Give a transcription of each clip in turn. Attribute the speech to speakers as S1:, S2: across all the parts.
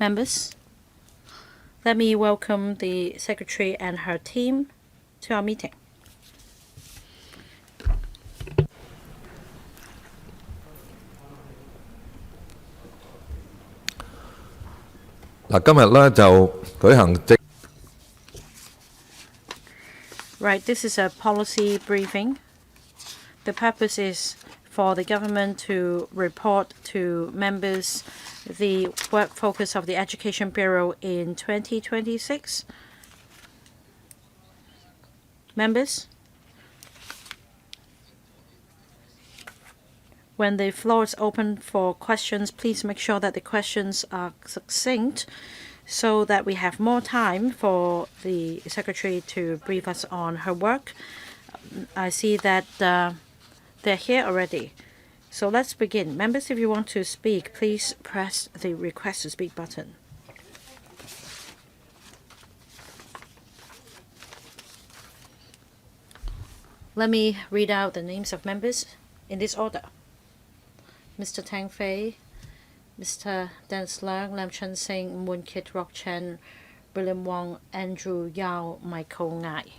S1: Members, let me welcome the Secretary and her team to our meeting. Right, this is a policy briefing. The purpose is for the government to report to members the work focus of the Education Bureau in 2026. Members, when the floor is open for questions, please make sure that the questions are succinct so that we have more time for the Secretary to brief us on her work. I see that they're here already. So let's begin. Members, if you want to speak, please press the request to speak button. Let me read out the names of members in this order. Mr. Tang Fei, Mr. Dennis Leung, Lam Chun Sing, Moon Kit Rock Chen, William Wong, Andrew Yao, Michael Ngai.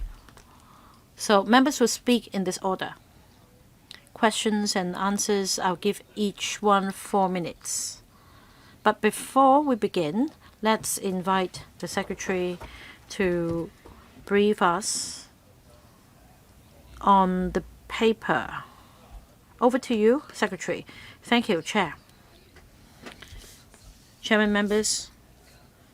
S1: So members will speak in this order. Questions and answers, I'll give each one 4 minutes. But before we begin, let's invite the Secretary to brief us on the paper. Over to you, Secretary. Thank you, Chair. Chairman, members,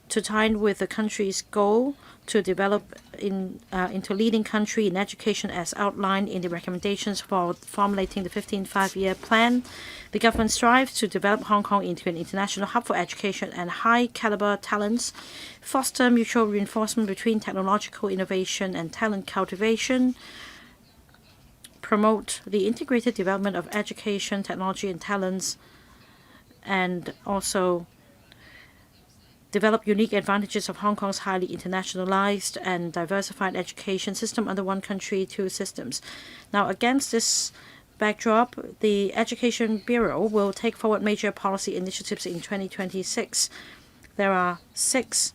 S1: to tie in with the country's goal to develop into leading country in education as outlined in the recommendations for formulating the 15th Five-Year Plan, the government strives to develop Hong Kong into an international hub for education and high-caliber talents, foster mutual reinforcement between technological innovation and talent cultivation, promote the integrated development of education, technology, and talents, and also develop unique advantages of Hong Kong's highly internationalized and diversified education system under one country, two systems. Now, against this backdrop, the Education Bureau will take forward major policy initiatives in 2026. There are 6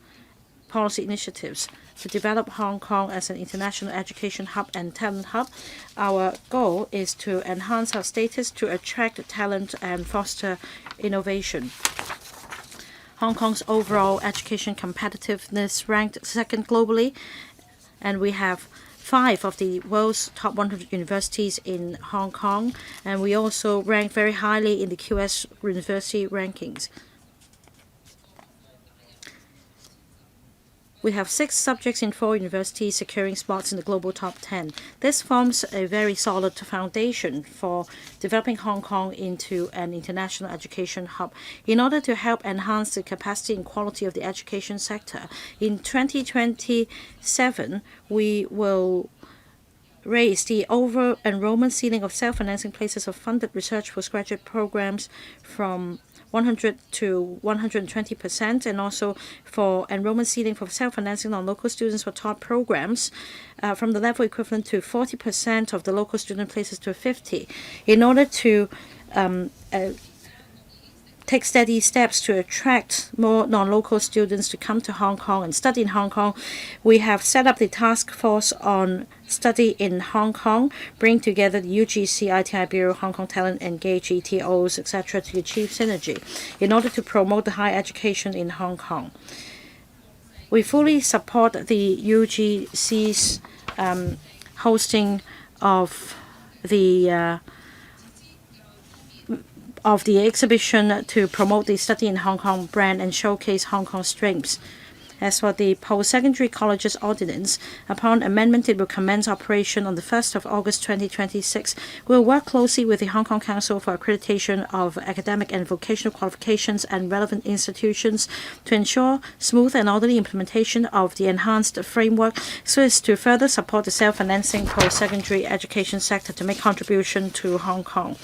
S1: policy initiatives to develop Hong Kong as an international education hub and talent hub. Our goal is to enhance our status to attract talent and foster innovation. Hong Kong's overall education competitiveness ranked second globally, and we have 5 of the world's top 100 universities in Hong Kong, and we also rank very highly in the QS university rankings. We have 6 subjects in 4 universities securing spots in the global top 10. This forms a very solid foundation for developing Hong Kong into an international education hub. In order to help enhance the capacity and quality of the education sector, in 2027, we will raise the over-enrollment ceiling of self-financing places of funded research postgraduate programs from 100 to 120%, and also for enrollment ceiling for self-financing non-local students for taught programs from the level equivalent to 40% of the local student places to 50%. In order to take steady steps to attract more non-local students to come to Hong Kong and study in Hong Kong, we have set up the task force on study in Hong Kong, bring together the UGC, ITI Bureau, Hong Kong Talent Engage, ETOs, etc. to achieve synergy in order to promote the higher education in Hong Kong. We fully support the UGC's hosting of the exhibition to promote the Study in Hong Kong brand and showcase Hong Kong's strengths. As for the Post-Secondary Colleges Ordinance, upon amendment, it will commence operation on the 1st of August 2026. We will work closely with the Hong Kong Council for accreditation of academic and vocational qualifications and relevant institutions to ensure smooth and orderly implementation of the enhanced framework so as to further support the self-financing post-secondary education sector to make contribution to Hong Kong.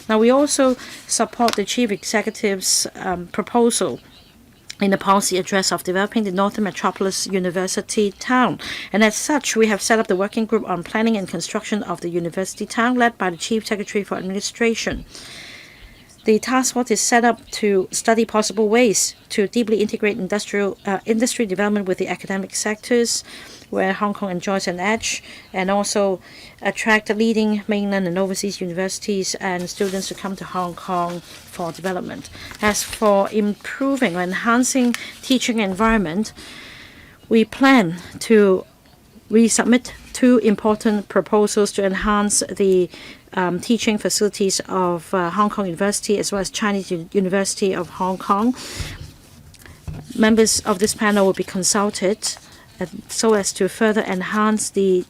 S1: Now, we also support the Chief Executive's proposal in the policy address of developing the Northern Metropolis University Town. And as such, we have set up the working group on planning and construction of the university town led by the Chief Secretary for Administration. The task force is set up to study possible ways to deeply integrate industry development with the academic sectors, where Hong Kong enjoys an edge, and also attract leading mainland and overseas universities and students to come to Hong Kong for development. As for improving or enhancing teaching environment, we plan to resubmit 2 important proposals to enhance the teaching facilities of Hong Kong University as well as Chinese University of Hong Kong. Members of this panel will be consulted so as to further enhance the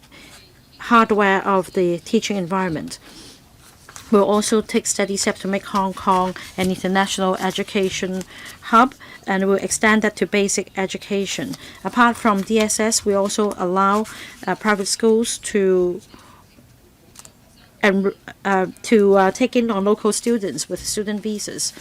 S1: hardware of the teaching environment. We'll also take steady steps to make Hong Kong an international education hub, and we'll extend that to basic education. Apart from DSS, we also allow private schools to take in non-local students with student visas.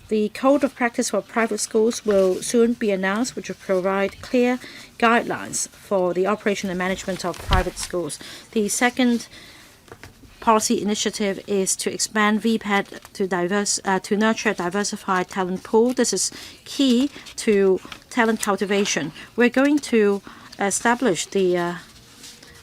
S1: The Code of Practice for private schools will soon be announced, which will provide clear guidelines for the operation and management of private schools. The second policy initiative is to expand VPAD to nurture a diversified talent pool. This is key to talent cultivation. We're going to establish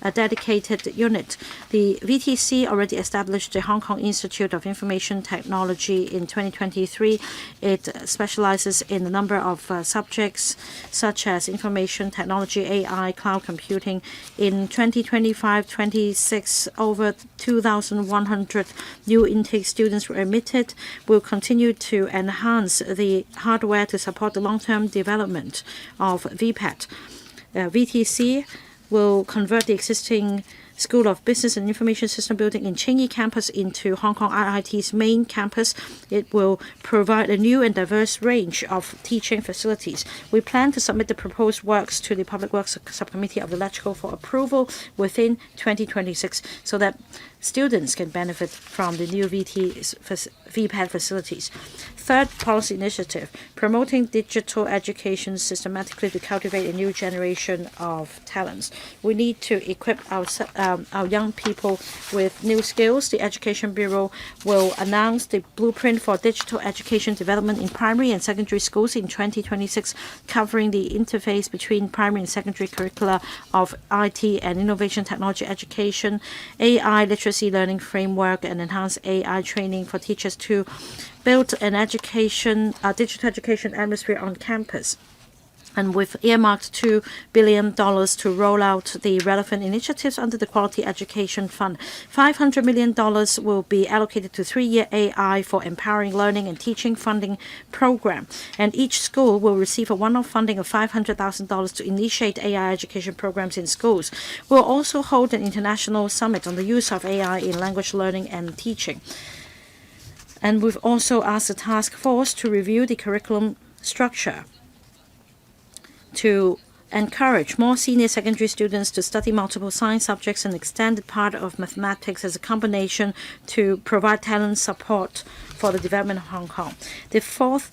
S1: a dedicated unit. The VTC already established the Hong Kong Institute of Information Technology in 2023. It specializes in a number of subjects such as information technology, AI, cloud computing. In 2025-26, over 2,100 new intake students were admitted. We'll continue to enhance the hardware to support the long-term development of VPAD. VTC will convert the existing School of Business and Information System building in Tsing Yi campus into Hong Kong IIT's main campus. It will provide a new and diverse range of teaching facilities. We plan to submit the proposed works to the Public Works Subcommittee of the LegCo for approval within 2026 so that students can benefit from the new VPAD facilities. Third policy initiative, promoting digital education systematically to cultivate a new generation of talents. We need to equip our young people with new skills. The Education Bureau will announce the blueprint for digital education development in primary and secondary schools in 2026, covering the interface between primary and secondary curricula of IT and innovation technology education, AI literacy learning framework, and enhanced AI training for teachers to build an digital education atmosphere on campus. And we've earmarked $2 billion to roll out the relevant initiatives under the Quality Education Fund. $500 million will be allocated to 3-year AI for Empowering Learning and Teaching funding program. And each school will receive a one-off funding of $500,000 to initiate AI education programs in schools. We'll also hold an international summit on the use of AI in language learning and teaching. And we've also asked the task force to review the curriculum structure to encourage more senior secondary students to study multiple science subjects and extended part of mathematics as a combination to provide talent support for the development of Hong Kong. The fourth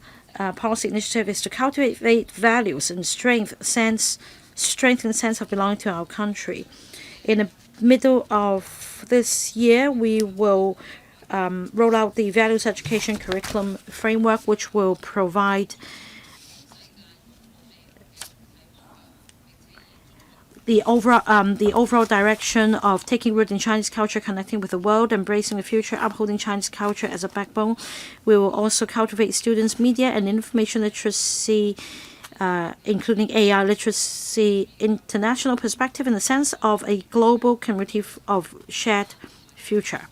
S1: policy initiative is to cultivate values and strengthen the sense of belonging to our country. In the middle of this year, we will roll out the values education curriculum framework, which will provide the overall direction of taking root in Chinese culture, connecting with the world, embracing the future, upholding Chinese culture as a backbone. We will also cultivate students' media and information literacy, including AI literacy, international perspective in the sense of a global community of shared future.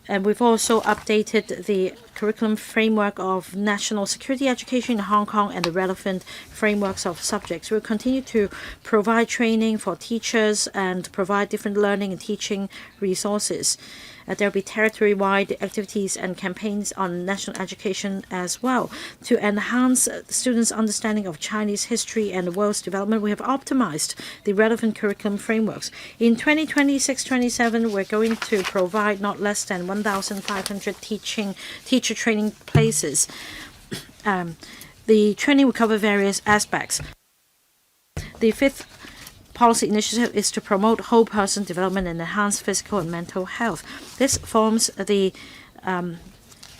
S1: And we've also updated the curriculum framework of national security education in Hong Kong and the relevant frameworks of subjects. We'll continue to provide training for teachers and provide different learning and teaching resources. There will be territory-wide activities and campaigns on national education as well. To enhance students' understanding of Chinese history and the world's development, we have optimized the relevant curriculum frameworks. In 2026-27, we're going to provide not less than 1,500 teacher training places. The training will cover various aspects. The fifth policy initiative is to promote whole person development and enhance physical and mental health. This forms the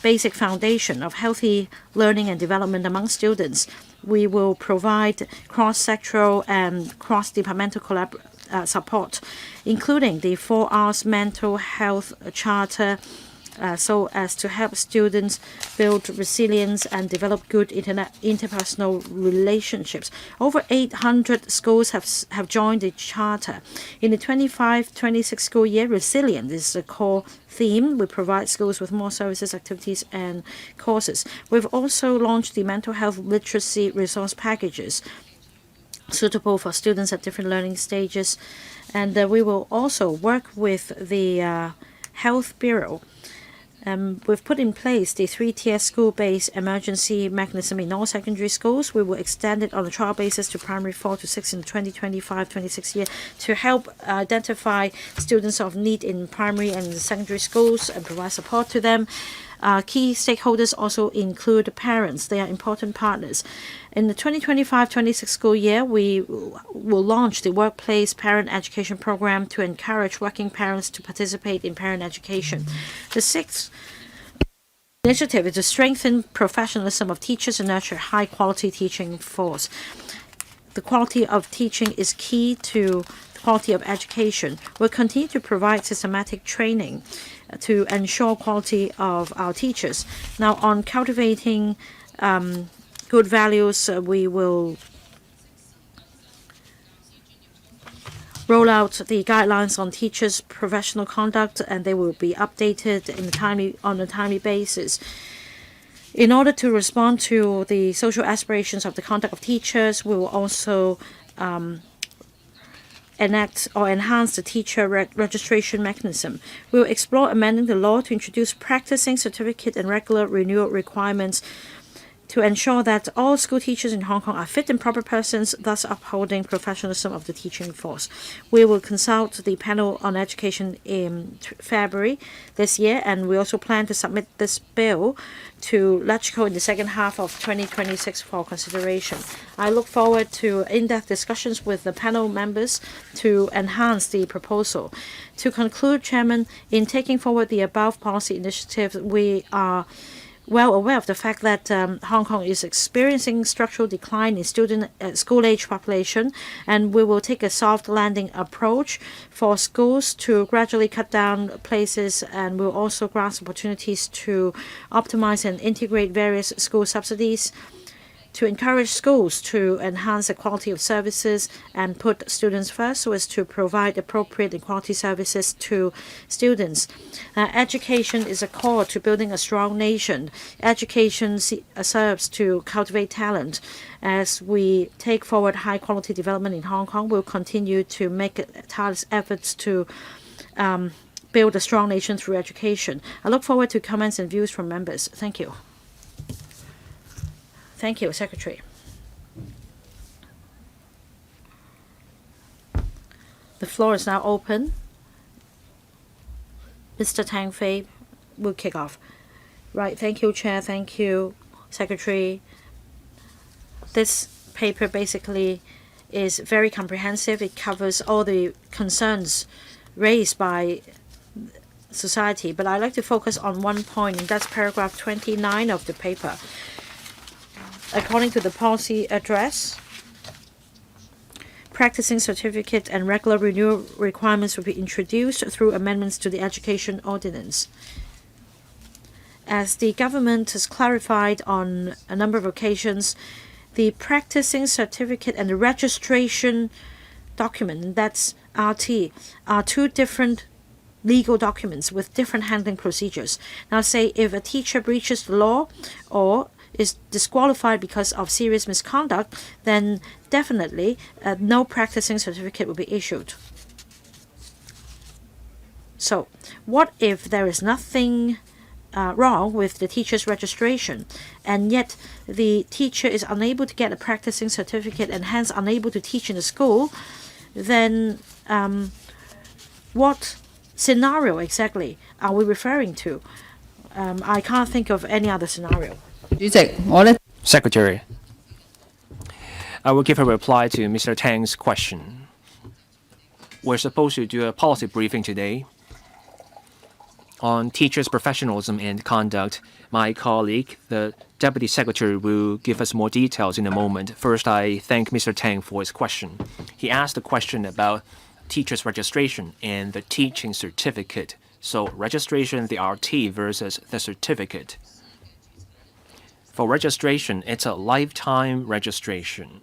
S1: basic foundation of healthy learning and development among students. We will provide cross-sectoral and cross-departmental support, including the 4Rs Mental Health Charter, so as to help students build resilience and develop good interpersonal relationships. Over 800 schools have joined the charter. In the 25-26 school year, resilience is the core theme. We provide schools with more services, activities, and courses. We've also launched the mental health literacy resource packages suitable for students at different learning stages. And we will also work with the Health Bureau. We've put in place the 3-tier school-based emergency mechanism in all secondary schools. We will extend it on a trial basis to primary 4 to 6 in the 2025-26 year to help identify students of need in primary and secondary schools and provide support to them. Key stakeholders also include parents. They are important partners. In the 2025-26 school year, we will launch the Workplace Parent Education Program to encourage working parents to participate in parent education. The sixth initiative is to strengthen professionalism of teachers and nurture high-quality teaching force. The quality of teaching is key to the quality of education. We'll continue to provide systematic training to ensure quality of our teachers. Now, on cultivating good values, we will roll out the guidelines on teachers' professional conduct, and they will be updated on a timely basis. In order to respond to the social aspirations of the conduct of teachers, we will also enact or enhance the teacher registration mechanism. We will explore amending the law to introduce practicing certificate and regular renewal requirements to ensure that all school teachers in Hong Kong are fit and proper persons, thus upholding professionalism of the teaching force. We will consult the panel on education in February this year, and we also plan to submit this bill to LegCo in the second half of 2026 for consideration. I look forward to in-depth discussions with the panel members to enhance the proposal. To conclude, Chairman, in taking forward the above policy initiatives, we are well aware of the fact that Hong Kong is experiencing structural decline in school-age population, and we will take a soft landing approach for schools to gradually cut down places, and we'll also grasp opportunities to optimize and integrate various school subsidies to encourage schools to enhance the quality of services and put students first so as to provide appropriate and quality services to students. Education is a core to building a strong nation. Education serves to cultivate talent. As we take forward high-quality development in Hong Kong, we'll continue to make tireless efforts to build a strong nation through education. I look forward to comments and views from members. Thank you. Thank you, Secretary. The floor is now open. Mr. Tang Fei will kick off. Right, thank you, Chair. Thank you, Secretary. This paper basically is very comprehensive. It covers all the concerns raised by society, but I'd like to focus on one point, and that's paragraph 29 of the paper. According to the policy address, practicing certificate and regular renewal requirements will be introduced through amendments to the Education Ordinance. As the government has clarified on a number of occasions, the practicing certificate and the registration document, that's RT, are two different legal documents with different handling procedures. Now, say if a teacher breaches the law or is disqualified because of serious misconduct, then definitely no practicing certificate will be issued. So, what if there is nothing wrong with the teacher's registration, and yet the teacher is unable to get a practicing certificate and hence unable to teach in the school? Then what scenario exactly are we referring to? I can't think of any other scenario.
S2: Secretary, I will give a reply to Mr. Tang's question. we're supposed to do a policy briefing today on teachers' professionalism and conduct. My colleague, the Deputy Secretary, will give us more details in a moment. First, I thank Mr. Tang for his question. He asked a question about teachers' registration and the teaching certificate. So registration, the RT versus the certificate. For registration, it's a lifetime registration.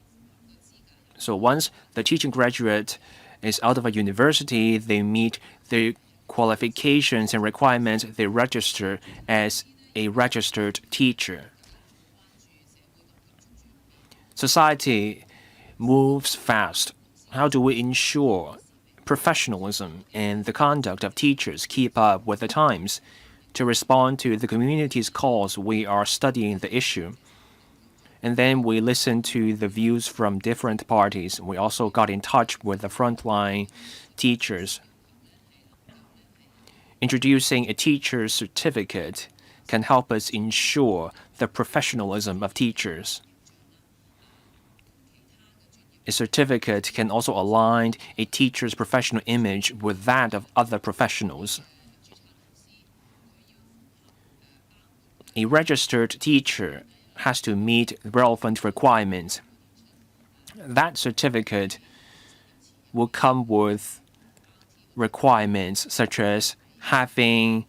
S2: So once the teaching graduate is out of a university, they meet the qualifications and requirements, they register as a registered teacher. Society moves fast. How do we ensure professionalism and the conduct of teachers keep up with the times? To respond to the community's calls, we are studying the issue. And then we listen to the views from different parties. We also got in touch with the frontline teachers. Introducing a teacher's certificate can help us ensure the professionalism of teachers. A certificate can also align a teacher's professional image with that of other professionals. A registered teacher has to meet relevant requirements. That certificate will come with requirements such as having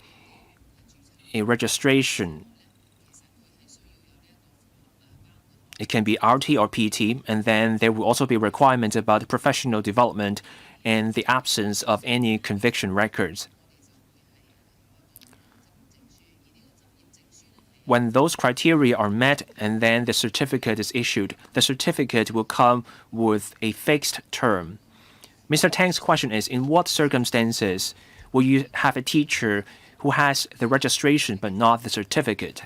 S2: a registration. It can be RT or PT, and then there will also be requirements about professional development and the absence of any conviction records. When those criteria are met and then the certificate is issued, the certificate will come with a fixed term. Mr. Tang's question is, in what circumstances will you have a teacher who has the registration but not the certificate?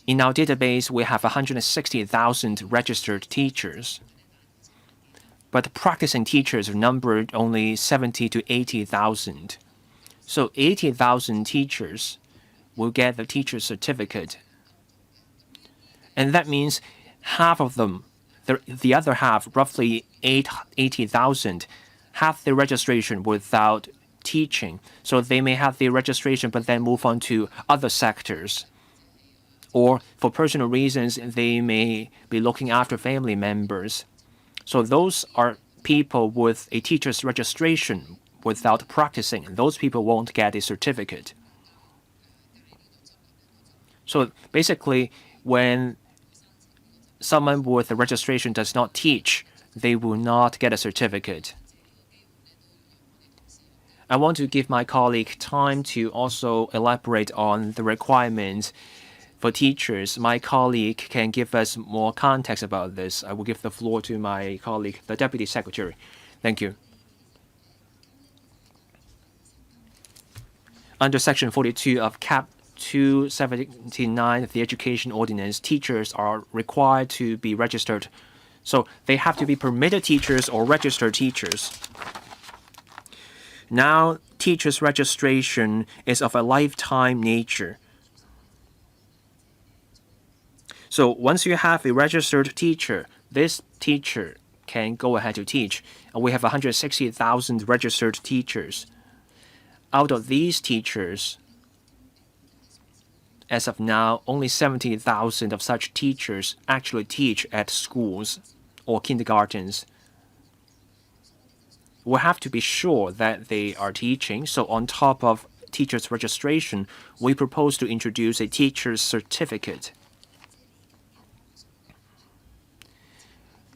S2: In our database, we have 160,000 registered teachers, but practicing teachers are numbered only 70 to 80,000. So 80,000 teachers will get the teacher certificate. And that means half of them, the other half, roughly 80,000, have the registration without teaching. So they may have the registration but then move on to other sectors. Or for personal reasons, they may be looking after family members. So those are people with a teacher's registration without practicing. Those people won't get a certificate. So basically, when someone with a registration does not teach, they will not get a certificate. I want to give my colleague time to also elaborate on the requirements for teachers. My colleague can give us more context about this. I will give the floor to my colleague, the Deputy Secretary. Thank you. Under Section 42 of Cap 279 of the Education Ordinance, teachers are required to be registered. So they have to be permitted teachers or registered teachers. Now, teachers' registration is of a lifetime nature. So once you have a registered teacher, this teacher can go ahead to teach. And we have 160,000 registered teachers. Out of these teachers, as of now, only 70,000 of such teachers actually teach at schools or kindergartens. We have to be sure that they are teaching. So on top of teachers' registration, we propose to introduce a teacher's certificate.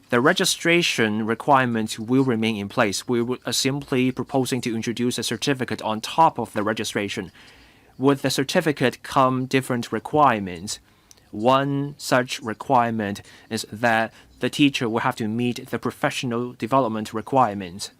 S2: The registration requirements will remain in place. We are simply proposing to introduce a certificate on top of the registration. With the certificate come different requirements. One such requirement is that the teacher will have to meet the professional development requirements.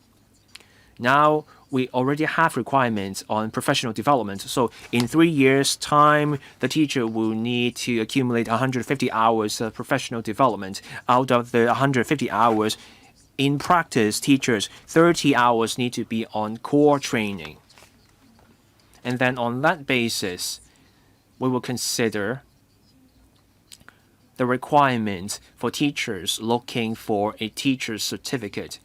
S2: Now, we already have requirements on professional development. So in 3 years' time, the teacher will need to accumulate 150 hours of professional development. Out of the 150 hours, in practice, teachers, 30 hours need to be on core training. And then on that basis, we will consider the requirement for teachers looking for a teacher's certificate.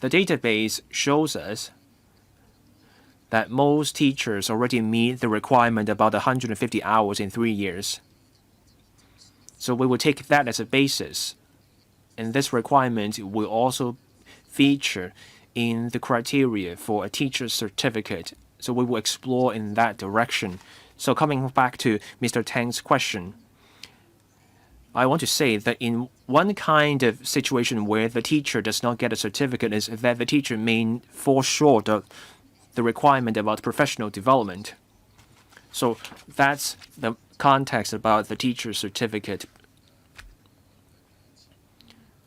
S2: The database shows us that most teachers already meet the requirement about 150 hours in 3 years. So we will take that as a basis. And this requirement will also feature in the criteria for a teacher's certificate. So we will explore in that direction. So coming back to Mr. Tang's question, I want to say that in one kind of situation where the teacher does not get a certificate is that the teacher may fall short of the requirement about professional development. So that's the context about the teacher's certificate.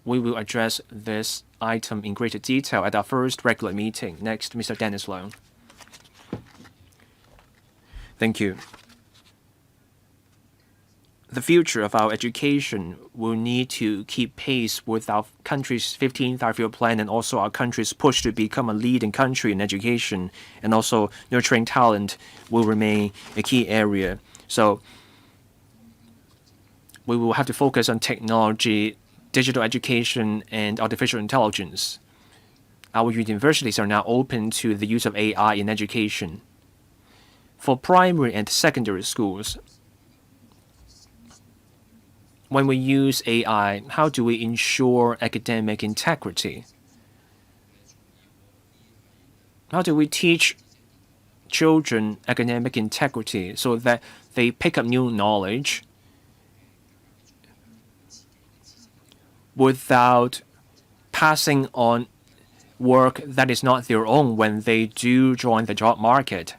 S2: We will address this item in greater detail at our first regular meeting. Next, Mr. Dennis Leung. Thank you. The future of our education will need to keep pace with our country's 15th five-year plan and also our country's push to become a leading country in education, and also nurturing talent will remain a key area. So we will have to focus on technology, digital education, and artificial intelligence. Our universities are now open to the use of AI in education. For primary and secondary schools, when we use AI, how do we ensure academic integrity? How do we teach children academic integrity so that they pick up new knowledge without passing on work that is not their own when they do join the job market?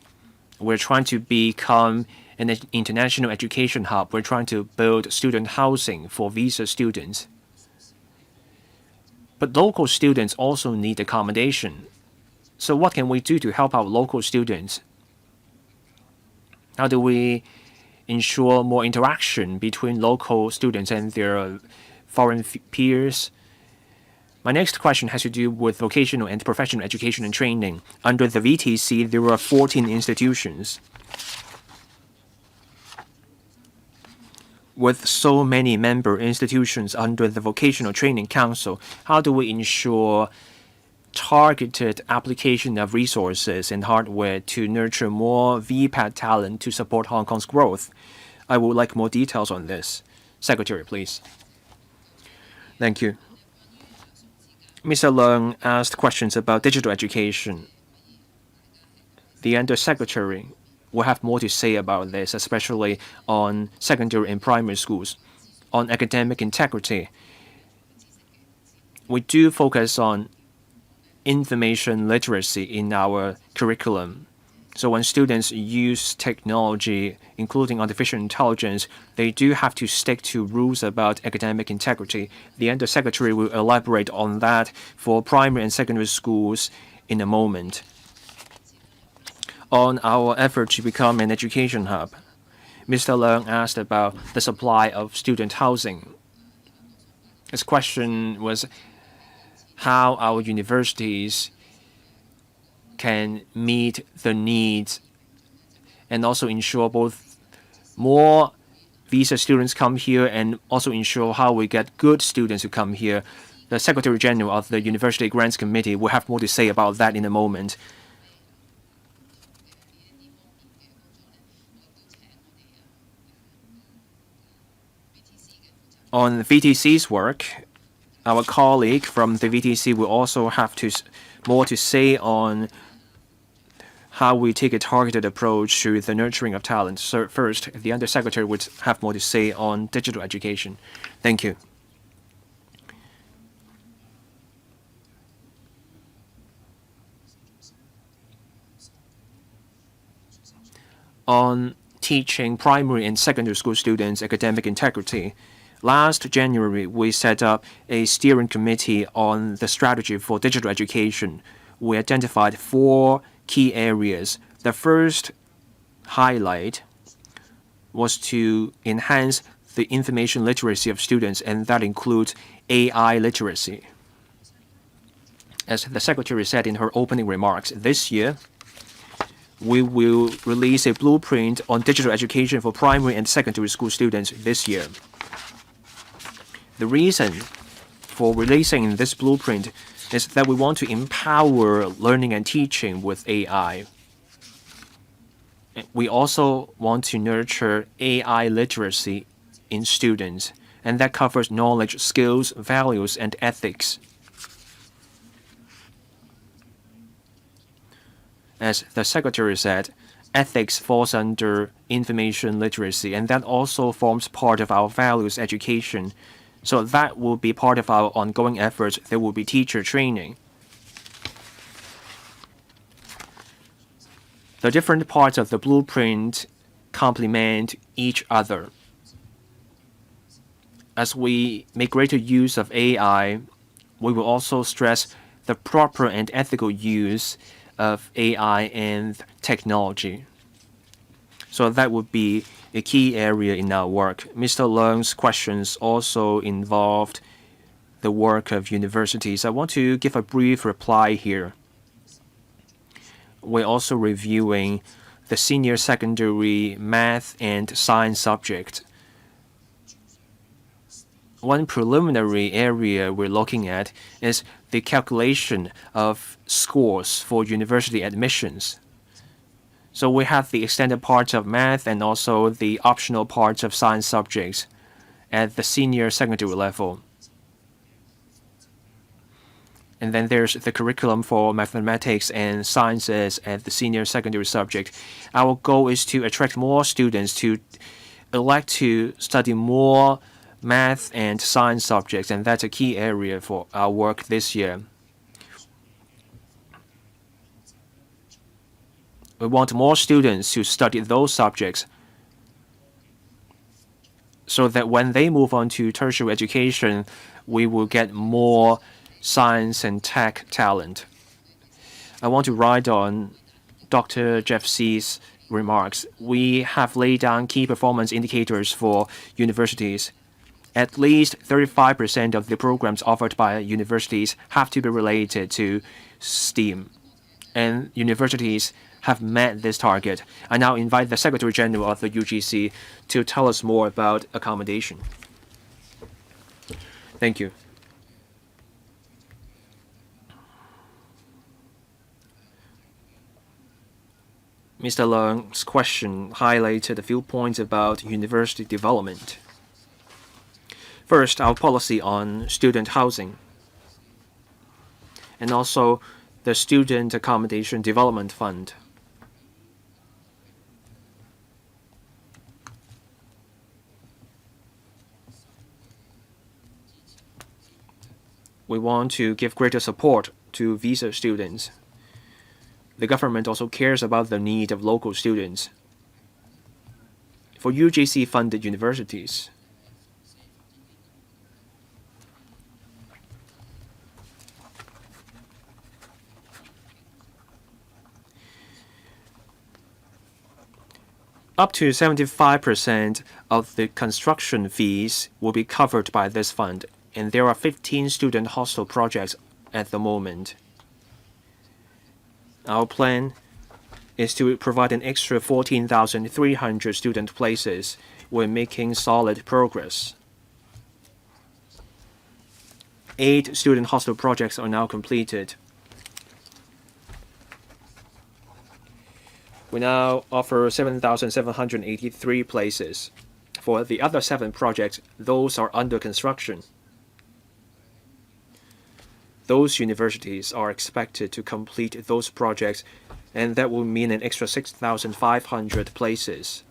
S2: We're trying to become an international education hub. We're trying to build student housing for visa students. But local students also need accommodation. So what can we do to help our local students? How do we ensure more interaction between local students and their foreign peers? My next question has to do with vocational and professional education and training. Under the VTC, there are 14 institutions. With so many member institutions under the Vocational Training Council, how do we ensure targeted application of resources and hardware to nurture more VPAD talent to support Hong Kong's growth? I would like more details on this. Secretary, please. Thank you. Mr. Leung asked questions about digital education. The Undersecretary will have more to say about this, especially on secondary and primary schools. On academic integrity, we do focus on information literacy in our curriculum. So when students use technology, including artificial intelligence, they do have to stick to rules about academic integrity. The Undersecretary will elaborate on that for primary and secondary schools in a moment. On our effort to become an education hub, Mr. Leung asked about the supply of student housing. His question was how our universities can meet the needs and also ensure both more visa students come here and also ensure how we get good students to come here. The Secretary General of the University Grants Committee will have more to say about that in a moment. On VTC's work, our colleague from the VTC will also have more to say on how we take a targeted approach to the nurturing of talent. So first, the Undersecretary would have more to say on digital education. Thank you. On teaching primary and secondary school students academic integrity, last January, we set up a steering committee on the strategy for digital education. We identified 4 key areas. The first highlight was to enhance the information literacy of students, and that includes AI literacy. As the Secretary said in her opening remarks, this year, we will release a blueprint on digital education for primary and secondary school students this year. The reason for releasing this blueprint is that we want to empower learning and teaching with AI. We also want to nurture AI literacy in students, and that covers knowledge, skills, values, and ethics. As the Secretary said, ethics falls under information literacy, and that also forms part of our values education. So that will be part of our ongoing efforts. There will be teacher training. The different parts of the blueprint complement each other. As we make greater use of AI, we will also stress the proper and ethical use of AI and technology. So that would be a key area in our work. Mr. Leung's questions also involved the work of universities. I want to give a brief reply here. We're also reviewing the senior secondary math and science subject. One preliminary area we're looking at is the calculation of scores for university admissions. So we have the extended parts of math and also the optional parts of science subjects at the senior secondary level. And then there's the curriculum for mathematics and sciences at the senior secondary subject. Our goal is to attract more students to elect to study more math and science subjects, and that's a key area for our work this year. We want more students to study those subjects so that when they move on to tertiary education, we will get more science and tech talent. I want to ride on Dr. Jeff C's remarks. We have laid down key performance indicators for universities. At least 35% of the programs offered by universities have to be related to STEAM, and universities have met this target. I now invite the Secretary General of the UGC to tell us more about accommodation. Thank you. Mr. Leung's question highlighted a few points about university development. First, our policy on student housing, and also the Student Accommodation Development Fund. We want to give greater support to visa students. The government also cares about the need of local students. For UGC-funded universities, up to 75% of the construction fees will be covered by this fund, and there are 15 student hostel projects at the moment. Our plan is to provide an extra 14,300 student places. We're making solid progress. 8 student hostel projects are now completed. We now offer 7,783 places. For the other 7 projects, those are under construction. Those universities are expected to complete those projects, and that will mean an extra 6,500 places.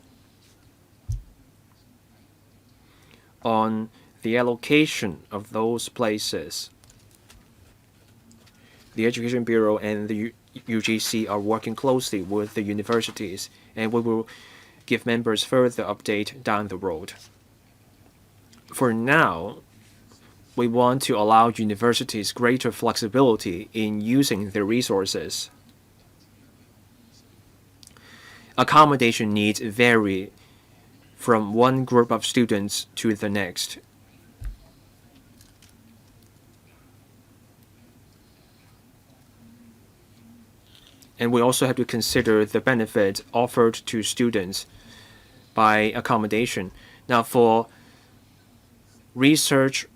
S2: On the allocation of those places, the Education Bureau and the UGC are working closely with the universities, and we will give members further update down the road. For now, we want to allow universities greater flexibility in using their resources. Accommodation needs vary from one group of students to the next. And we also have to consider the benefit offered to students by accommodation. Now, for research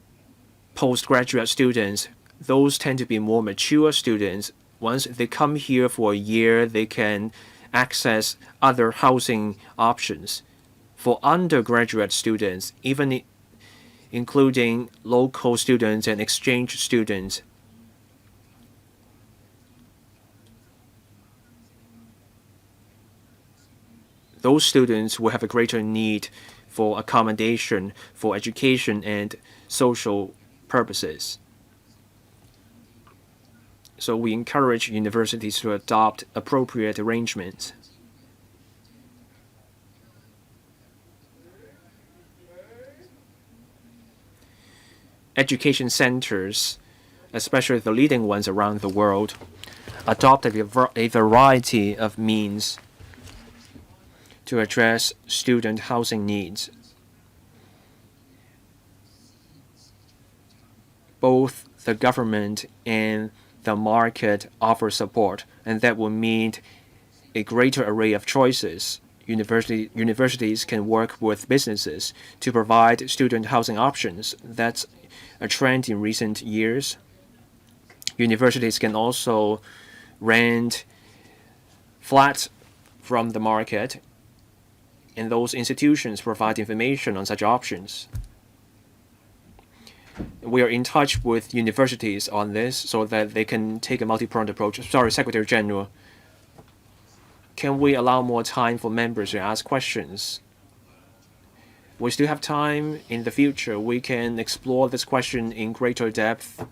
S2: postgraduate students, those tend to be more mature students. Once they come here for a year, they can access other housing options. For undergraduate students, even including local students and exchange students, those students will have a greater need for accommodation, for education, and social purposes. So we encourage universities to adopt appropriate arrangements. Education centers, especially the leading ones around the world, adopt a variety of means to address student housing needs. Both the government and the market offer support, and that will mean a greater array of choices. Universities can work with businesses to provide student housing options. That's a trend in recent years. Universities can also rent flats from the market, and those institutions provide information on such options. We are in touch with universities on this so that they can take a multi-pronged approach. Sorry, Secretary General. Can we allow more time for members to ask questions? We still have time in the future. We can explore this question in greater depth.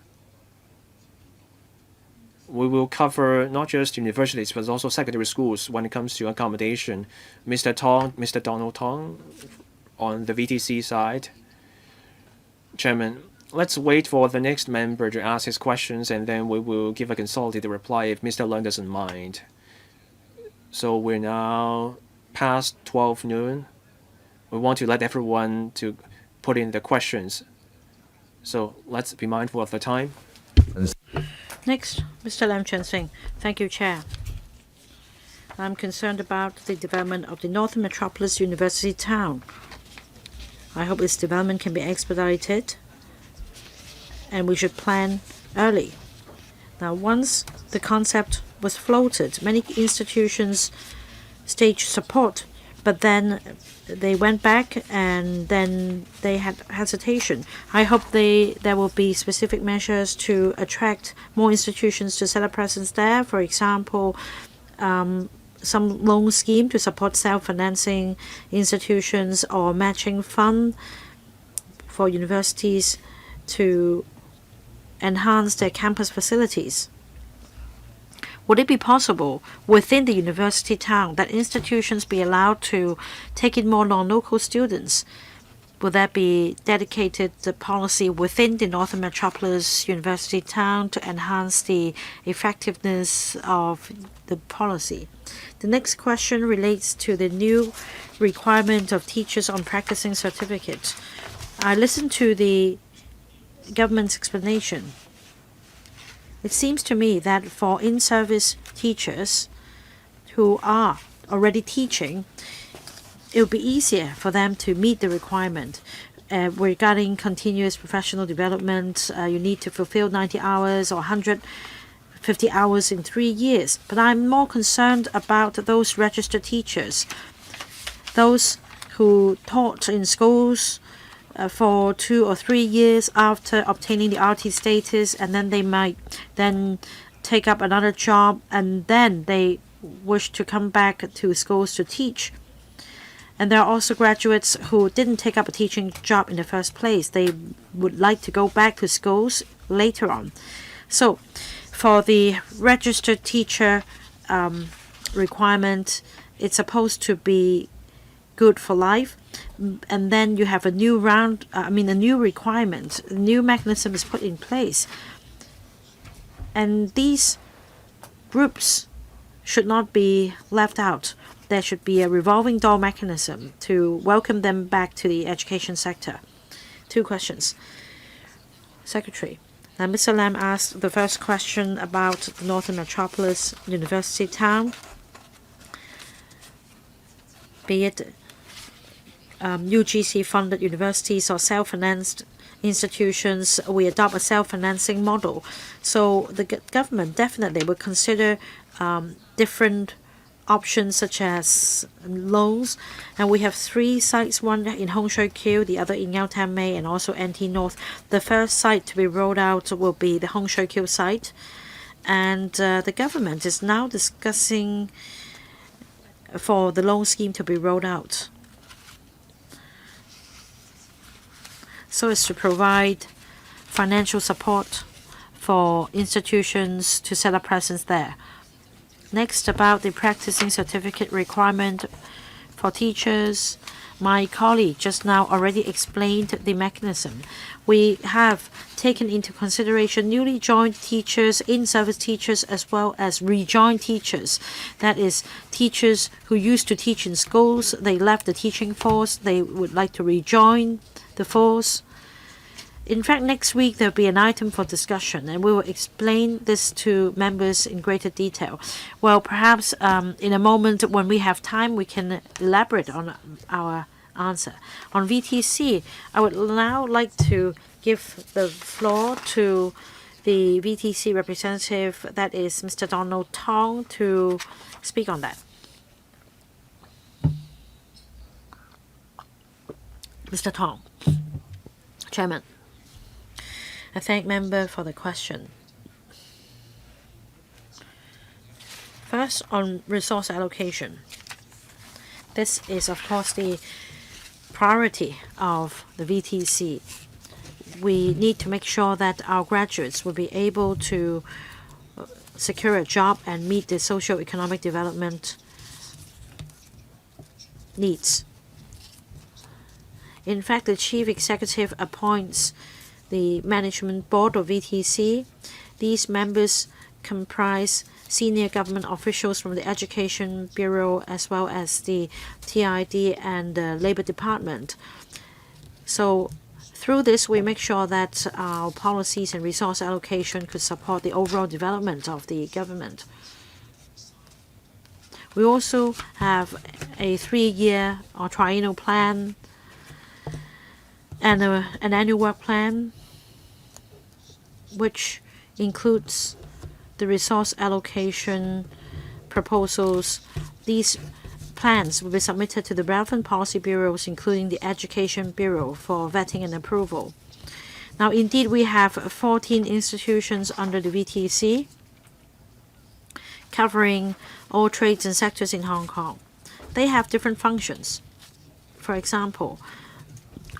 S2: We will cover not just universities, but also secondary schools when it comes to accommodation. Mr. Donald Tong, on the VTC side. Chairman, let's wait for the next member to ask his questions, and then we will give a consolidated reply if Mr. Leung doesn't mind. So we're now past 12 noon. We want to let everyone to put in the questions. So let's be mindful of the time.
S1: Next, Mr. Lam Chun Sing. Thank you, Chair. I'm concerned about the development of the Northern Metropolis University town. I hope its development can be expedited, and we should plan early. Now, once the concept was floated, many institutions staged support, but then they went back and then they had hesitation. I hope there will be specific measures to attract more institutions to set up presence there. For example, some loan scheme to support self-financing institutions or matching fund for universities to enhance their campus facilities. Would it be possible within the university town that institutions be allowed to take in more non-local students? Will there be dedicated policy within the Northern Metropolis University town to enhance the effectiveness of the policy? The next question relates to the new requirement of teachers on practicing certificate. I listened to the government's explanation. It seems to me that for in-service teachers who are already teaching, it would be easier for them to meet the requirement. Regarding continuous professional development, you need to fulfill 90 hours or 150 hours in 3 years. But I'm more concerned about those registered teachers, those who taught in schools for 2 or 3 years after obtaining the RT status, and then they might then take up another job, and then they wish to come back to schools to teach. And there are also graduates who didn't take up a teaching job in the first place. They would like to go back to schools later on. So for the registered teacher requirement, it's supposed to be good for life, and then you have a new round, a new requirement, a new mechanism is put in place. And these groups should not be left out. There should be a revolving door mechanism to welcome them back to the education sector. 2 questions. Secretary, Now, Mr. Lam asked the first question about the Northern Metropolis University Town, be it UGC-funded universities or self-financed institutions. We adopt a self-financing model. So the government definitely will consider different options such as loans. And we have 3 sites, one in Hung Shui Kiu, the other in Yau Tan Mei, and also NT North. The first site to be rolled out will be the Hung Shui Kiu site. And the government is now discussing for the loan scheme to be rolled out, so as to provide financial support for institutions to set up presence there. Next, about the practicing certificate requirement for teachers. My colleague just now already explained the mechanism. We have taken into consideration newly joined teachers, in-service teachers, as well as rejoined teachers. That is, teachers who used to teach in schools, they left the teaching force, they would like to rejoin the force. In fact, next week there'll be an item for discussion, and we will explain this to members in greater detail. Well, perhaps in a moment when we have time, we can elaborate on our answer. On VTC, I would now like to give the floor to the VTC representative, that is Mr. Donald Tong, to speak on that. Mr. Tong, Chairman. I thank member for the question. First, on resource allocation. This is, of course, the priority of the VTC. We need to make sure that our graduates will be able to secure a job and meet the socio-economic development needs. In fact, the chief executive appoints the management board of VTC. These members comprise senior government officials from the Education Bureau as well as the TID and the Labor Department. So through this, we make sure that our policies and resource allocation could support the overall development of the government. We also have a 3-year or triennial plan and an annual work plan, which includes the resource allocation proposals. These plans will be submitted to the relevant policy bureaus, including the Education Bureau, for vetting and approval. Now, indeed, we have 14 institutions under the VTC, covering all trades and sectors in Hong Kong. They have different functions. For example,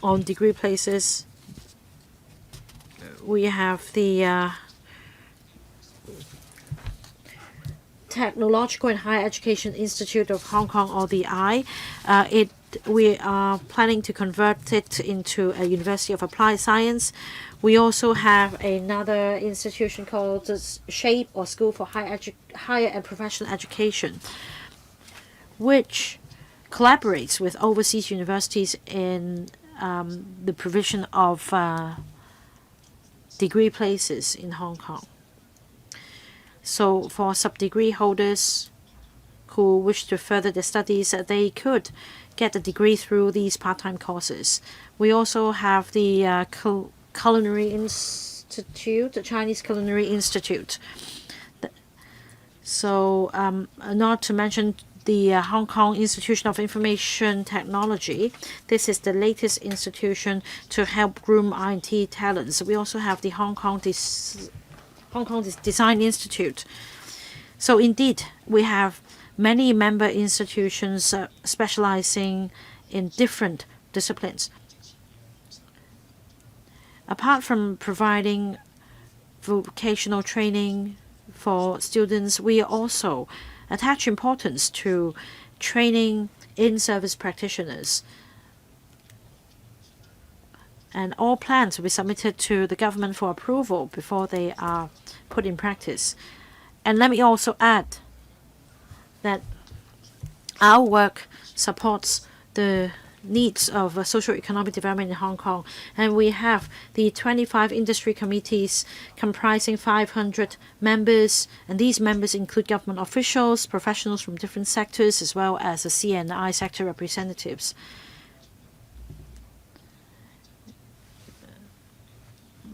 S1: on degree places, we have the Technological and Higher Education Institute of Hong Kong, or the I. We are planning to convert it into a University of Applied Science. We also have another institution called SHAPE, or School for Higher and Professional Education, which collaborates with overseas universities in the provision of degree places in Hong Kong. So for sub-degree holders who wish to further their studies, they could get a degree through these part-time courses. We also have the Culinary Institute, the Chinese Culinary Institute. So not to mention the Hong Kong Institution of Information Technology. This is the latest institution to help groom R&T talents. We also have the Hong Kong Design Institute. So indeed, we have many member institutions specializing in different disciplines. Apart from providing vocational training for students, we also attach importance to training in-service practitioners. And all plans will be submitted to the government for approval before they are put in practice. And let me also add that our work supports the needs of socio-economic development in Hong Kong. And we have the 25 industry committees comprising 500 members, and these members include government officials, professionals from different sectors, as well as the C&I sector representatives.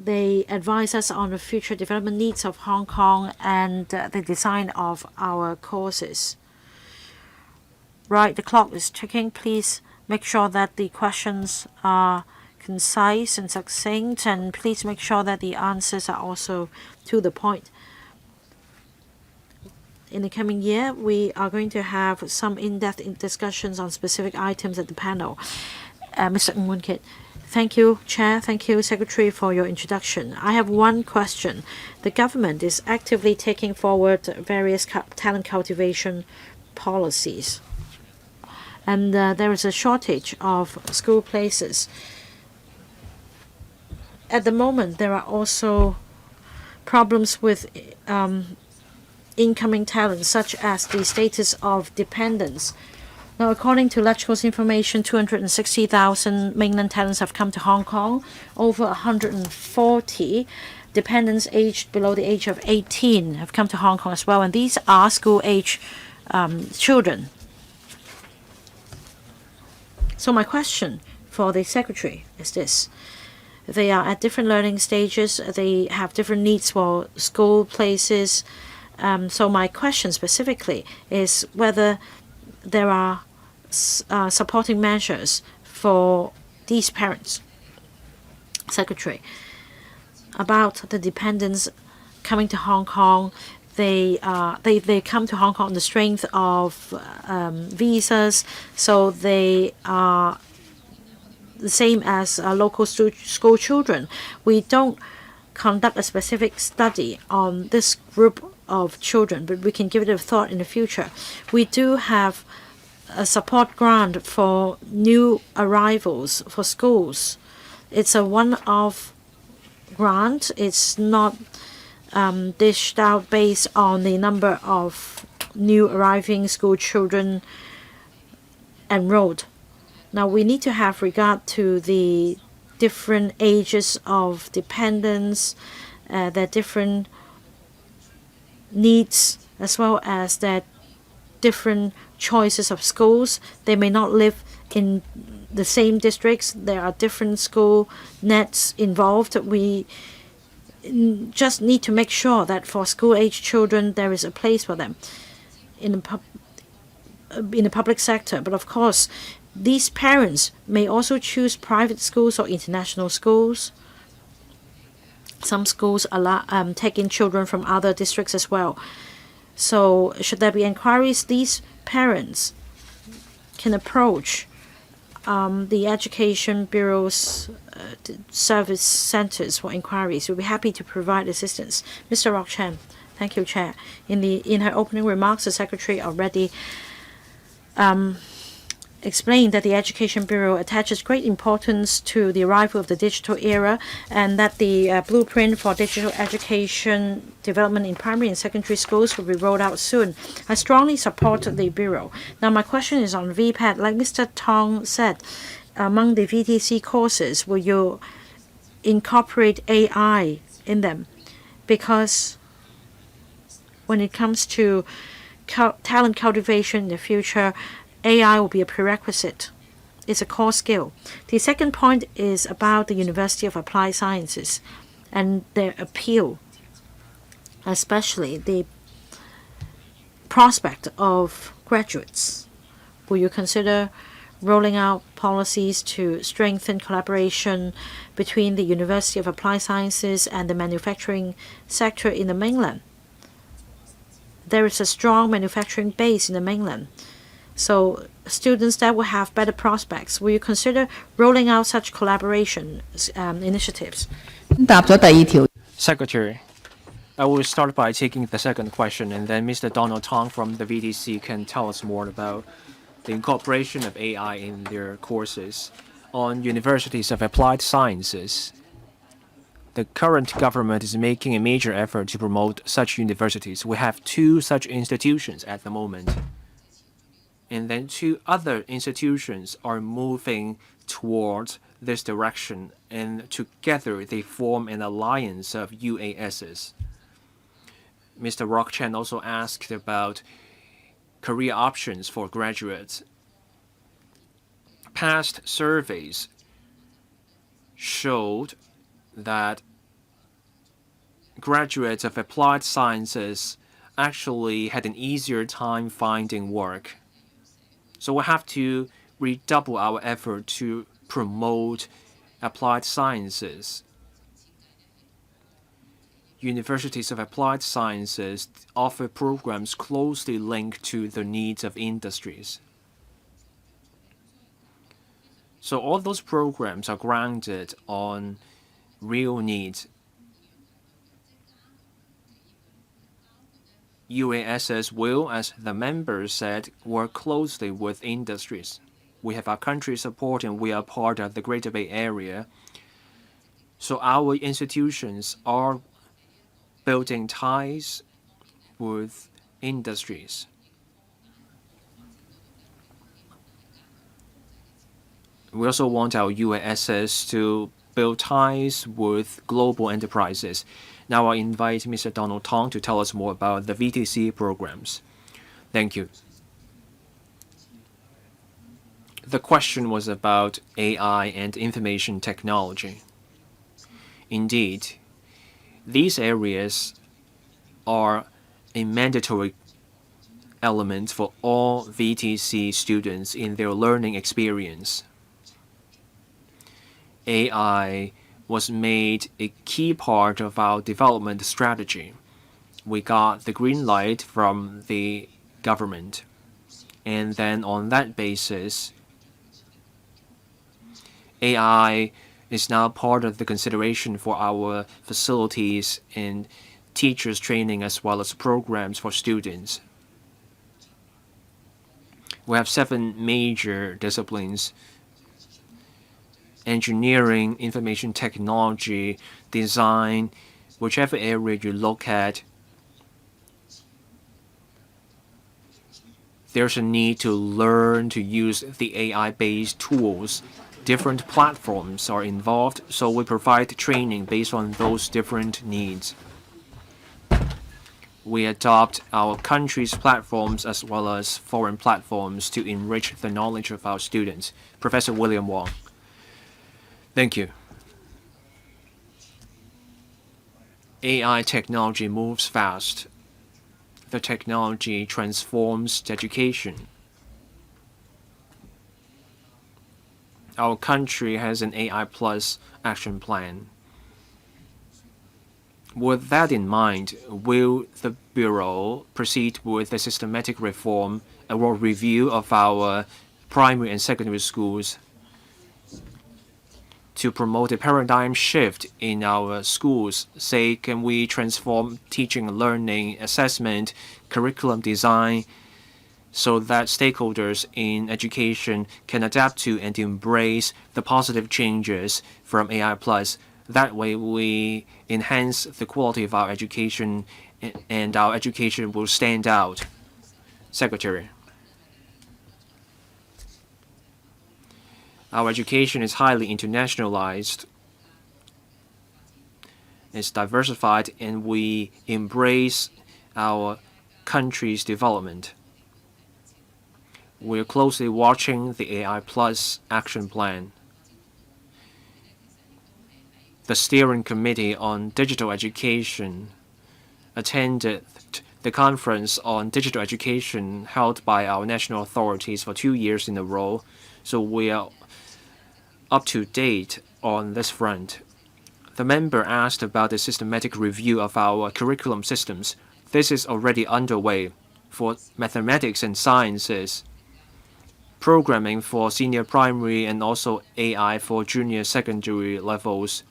S1: They advise us on the future development needs of Hong Kong and the design of our courses. Right, the clock is ticking. Please make sure that the questions are concise and succinct, and please make sure that the answers are also to the point. In the coming year, we are going to have some in-depth discussions on specific items at the panel. Mr. Ng Woon Kit. Thank you, Chair. Thank you, Secretary, for your introduction. I have one question. The government is actively taking forward various talent cultivation policies. And there is a shortage of school places. At the moment, there are also problems with incoming talent, such as the status of dependents. Now, according to LegCo's information, 260,000 mainland talents have come to Hong Kong. Over 140 dependents aged below the age of 18 have come to Hong Kong as well, and these are school-age children. So my question for the Secretary is this. They are at different learning stages. They have different needs for school places. So my question specifically is whether there are supporting measures for these parents. Secretary, about the dependents coming to Hong Kong, they come to Hong Kong on the strength of visas, so they are the same as local school children. We don't conduct a specific study on this group of children, but we can give it a thought in the future. We do have a support grant for new arrivals for schools. It's a one-off grant. It's not dished out based on the number of new arriving school children enrolled. Now, we need to have regard to the different ages of dependents, their different needs, as well as their different choices of schools. They may not live in the same districts. There are different school nets involved. We just need to make sure that for school-age children, there is a place for them in the public sector. But of course, these parents may also choose private schools or international schools. Some schools take in children from other districts as well. So should there be inquiries, these parents can approach the Education Bureau's service centers for inquiries. We'll be happy to provide assistance. Mr. Rock Chan. Thank you, Chair. In her opening remarks, the Secretary already explained that the Education Bureau attaches great importance to the arrival of the digital era, and that the blueprint for digital education development in primary and secondary schools will be rolled out soon. I strongly support the Bureau. Now, my question is on VPAD. Like Mr. Tong said, among the VTC courses, will you incorporate AI in them? Because when it comes to talent cultivation in the future, AI will be a prerequisite. It's a core skill. The second point is about the University of Applied Sciences and their appeal, especially the prospect of graduates. Will you consider rolling out policies to strengthen collaboration between the University of Applied Sciences and the manufacturing sector in the mainland? There is a strong manufacturing base in the mainland. So students that will have better prospects, will you consider rolling out such collaboration initiatives?
S2: Secretary, I will start by taking the second question, and then Mr. Donald Tong from the VTC can tell us more about the incorporation of AI in their courses. On universities of applied sciences, the current government is making a major effort to promote such universities. We have 2 such institutions at the moment. And then two other institutions are moving towards this direction, and together they form an alliance of UASs. Mr. Rock Chen also asked about career options for graduates. Past surveys showed that graduates of applied sciences actually had an easier time finding work. So we have to redouble our effort to promote applied sciences. Universities of applied sciences offer programs closely linked to the needs of industries. So all those programs are grounded on real needs. UASs will, as the members said, work closely with industries. We have our country support and we are part of the Greater Bay Area. So our institutions are building ties with industries. We also want our UASs to build ties with global enterprises. Now I invite Mr. Donald Tong to tell us more about the VTC programs. Thank you. The question was about AI and information technology. Indeed, these areas are a mandatory element for all VTC students in their learning experience. AI was made a key part of our development strategy. We got the green light from the government. And then on that basis, AI is now part of the consideration for our facilities and teachers training as well as programs for students. We have 7 major disciplines: engineering, information technology, design. Whichever area you look at, there's a need to learn to use the AI-based tools. Different platforms are involved, so we provide training based on those different needs. We adopt our country's platforms as well as foreign platforms to enrich the knowledge of our students. Professor William Wong. Thank you. AI technology moves fast. The technology transforms education. Our country has an AI Plus action plan. With that in mind, will the Bureau proceed with a systematic reform or review of our primary and secondary schools to promote a paradigm shift in our schools? Say, can we transform teaching and learning, assessment, curriculum design, so that stakeholders in education can adapt to and embrace the positive changes from AI Plus? That way, we enhance the quality of our education, and our education will stand out. Secretary. Our education is highly internationalized. It's diversified, and we embrace our country's development. We're closely watching the AI Plus action plan. The Steering Committee on Digital Education attended the conference on digital education held by our national authorities for 2 years in a row, so we are up to date on this front. The member asked about the systematic review of our curriculum systems. This is already underway. For mathematics and sciences, programming for senior primary and also AI for junior secondary levels,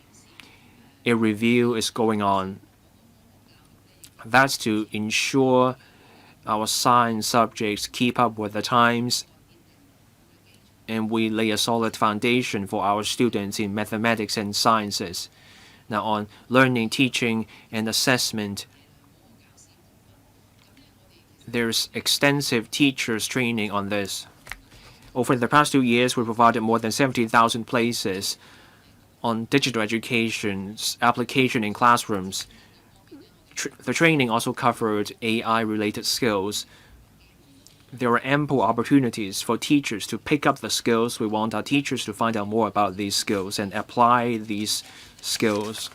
S2: a review is going on. That's to ensure our science subjects keep up with the times, and we lay a solid foundation for our students in mathematics and sciences. Now on learning, teaching, and assessment, there's extensive teachers training on this. Over the past 2 years, we provided more than 17,000 places on digital education's application in classrooms. The training also covered AI-related skills. There are ample opportunities for teachers to pick up the skills. We want our teachers to find out more about these skills and apply these skills.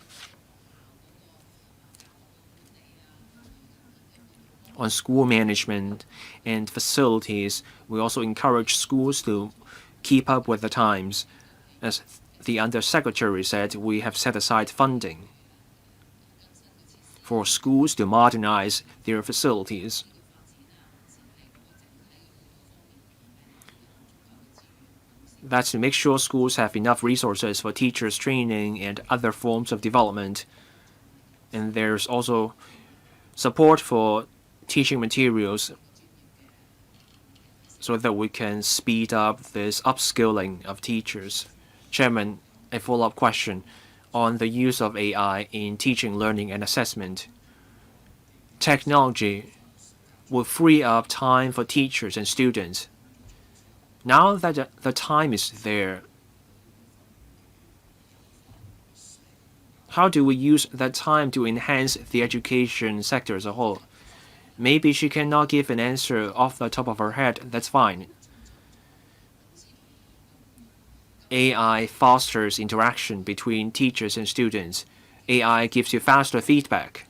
S2: On school management and facilities, we also encourage schools to keep up with the times. As the Undersecretary said, we have set aside funding for schools to modernize their facilities. That's to make sure schools have enough resources for teachers' training and other forms of development. And there's also support for teaching materials so that we can speed up this upskilling of teachers. Chairman, a follow-up question on the use of AI in teaching, learning, and assessment. Technology will free up time for teachers and students. Now that the time is there, how do we use that time to enhance the education sector as a whole? Maybe she cannot give an answer off the top of her head. That's fine. AI fosters interaction between teachers and students. AI gives you faster feedback.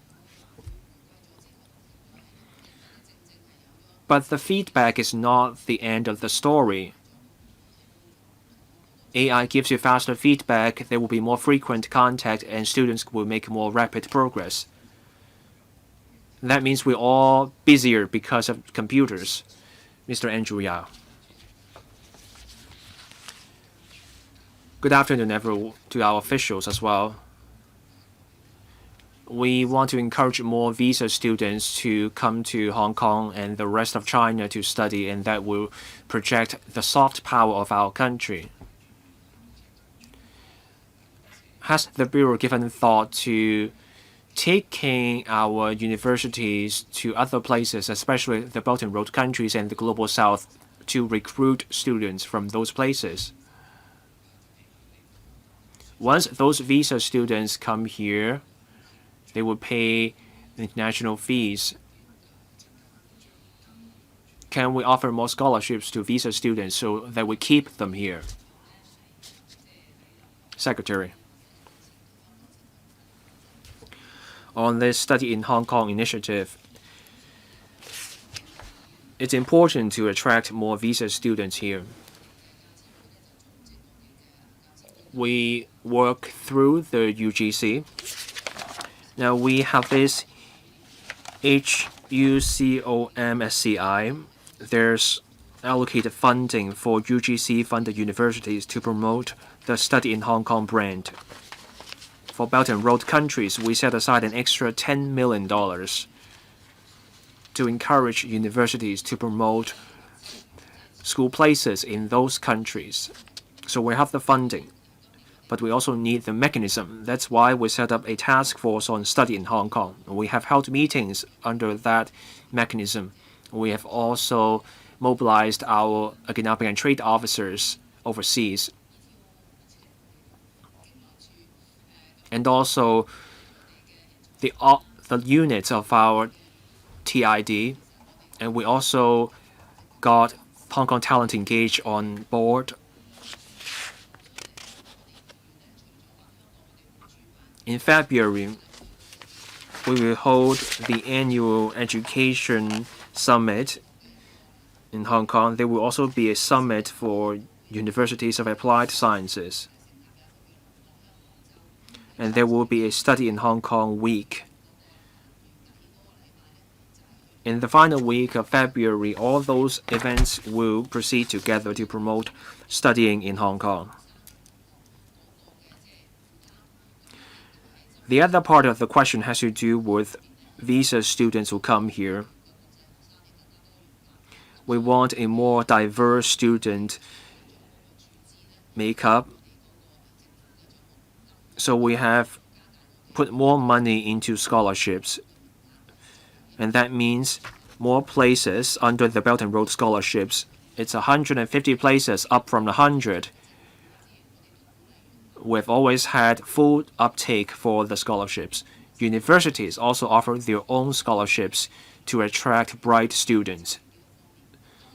S2: But the feedback is not the end of the story. AI gives you faster feedback, there will be more frequent contact, and students will make more rapid progress. That means we're all busier because of computers. Mr. Andrew Yao. Good afternoon, everyone, to our officials as well. We want to encourage more visa students to come to Hong Kong and the rest of China to study, and that will project the soft power of our country. Has the Bureau given thought to taking our universities to other places, especially the Belt and Road countries and the Global South, to recruit students from those places? Once those visa students come here, they will pay international fees. Can we offer more scholarships to visa students so that we keep them here? Secretary. On this Study in Hong Kong initiative, it's important to attract more visa students here. We work through the UGC. Now we have this HUCOMSCI. There's allocated funding for UGC-funded universities to promote the Study in Hong Kong brand. For Belt and Road countries, we set aside an extra $10 million to encourage universities to promote school places in those countries. So we have the funding, but we also need the mechanism. That's why we set up a task force on Study in Hong Kong. We have held meetings under that mechanism. We have also mobilized our economic and trade officers overseas. And also the units of our TID, and we also got Hong Kong Talent Engage on board. In February, we will hold the annual education summit in Hong Kong. There will also be a summit for universities of applied sciences. And there will be a Study in Hong Kong week. In the final week of February, all those events will proceed together to promote studying in Hong Kong. The other part of the question has to do with visa students who come here. We want a more diverse student makeup. So we have put more money into scholarships. And that means more places under the Belt and Road scholarships. It's 150 places, up from 100. We've always had full uptake for the scholarships. Universities also offer their own scholarships to attract bright students.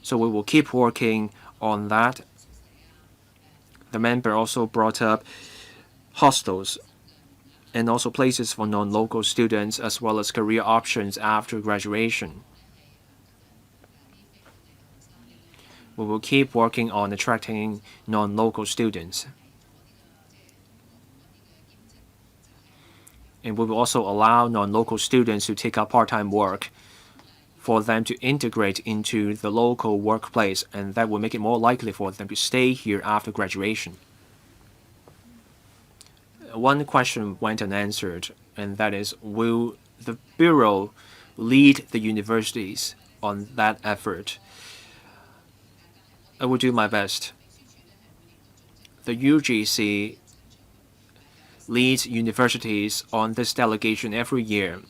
S2: So we will keep working on that. The member also brought up hostels and also places for non-local students, as well as career options after graduation. We will keep working on attracting non-local students. And we will also allow non-local students to take up part-time work for them to integrate into the local workplace, and that will make it more likely for them to stay here after graduation. One question went unanswered, and that is, will the Bureau lead the universities on that effort? I will do my best. The UGC leads universities on this delegation every year.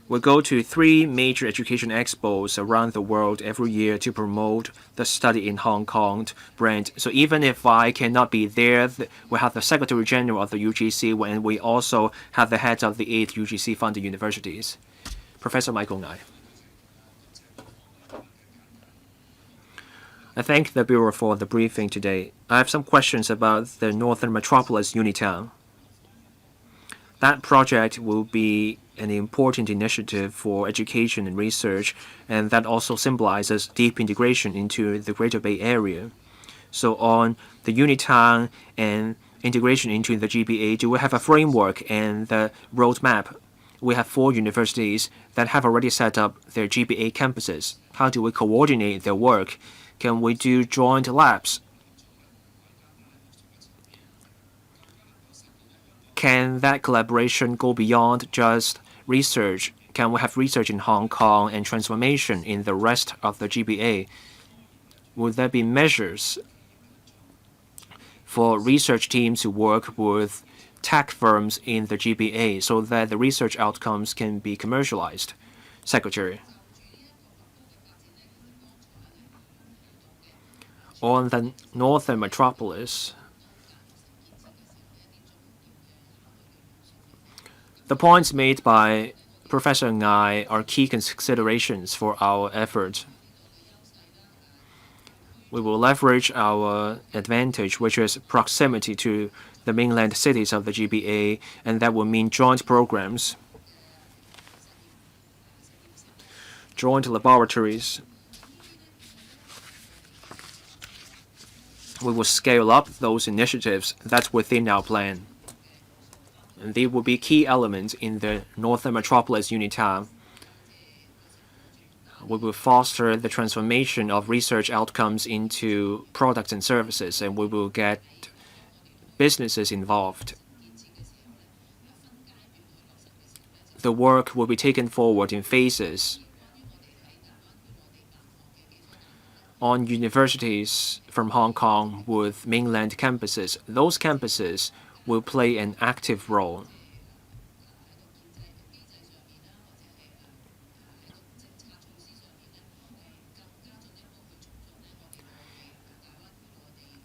S2: We go to 3 major education expos around the world every year to promote the study in Hong Kong brand. So even if I cannot be there, we have the Secretary General of the UGC, and we also have the heads of the 8 UGC funded universities. Professor Michael Ngai. I thank the Bureau for the briefing today. I have some questions about the Northern Metropolis Unitown. That project will be an important initiative for education and research, and that also symbolizes deep integration into the Greater Bay Area. So on the Unitown and integration into the GBA, do we have a framework and the roadmap? We have 4 universities that have already set up their GBA campuses. How do we coordinate their work? Can we do joint labs? Can that collaboration go beyond just research? Can we have research in Hong Kong and transformation in the rest of the GBA? Would there be measures for research teams to work with tech firms in the GBA so that the research outcomes can be commercialized? Secretary. On the Northern Metropolis, the points made by Professor Ngai are key considerations for our effort. We will leverage our advantage, which is proximity to the mainland cities of the GBA, and that will mean joint programs, joint laboratories. We will scale up those initiatives that's within our plan. And they will be key elements in the Northern Metropolis Unitown. We will foster the transformation of research outcomes into products and services, and we will get businesses involved. The work will be taken forward in phases. On universities from Hong Kong with mainland campuses, those campuses will play an active role.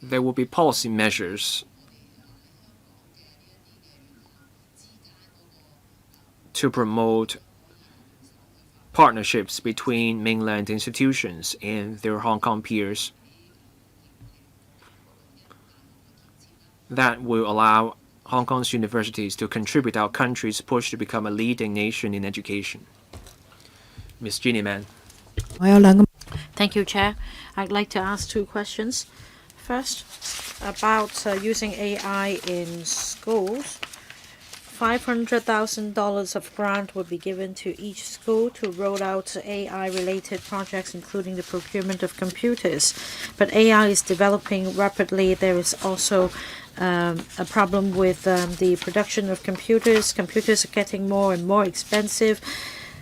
S2: There will be policy measures to promote partnerships between mainland institutions and their Hong Kong peers. That will allow Hong Kong's universities to contribute our country's push to become a leading nation in education. Ms. Jeannie Man.
S1: Thank you, Chair. I'd like to ask 2 questions. First, about using AI in schools. $500,000 of grant would be given to each school to roll out AI-related projects, including the procurement of computers. But AI is developing rapidly. There is also a problem with the production of computers. Computers are getting more and more expensive.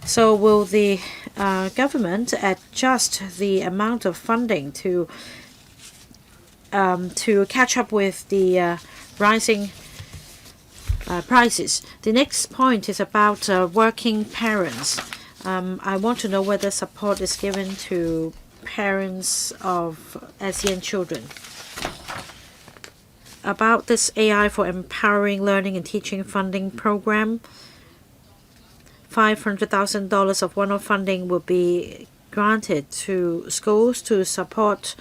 S1: So will the government adjust the amount of funding to catch up with the rising prices. The next point is about working parents. I want to know whether support is given to parents of SEN children. About this AI for Empowering Learning and Teaching funding program, $500,000 of one-off funding will be granted to schools to support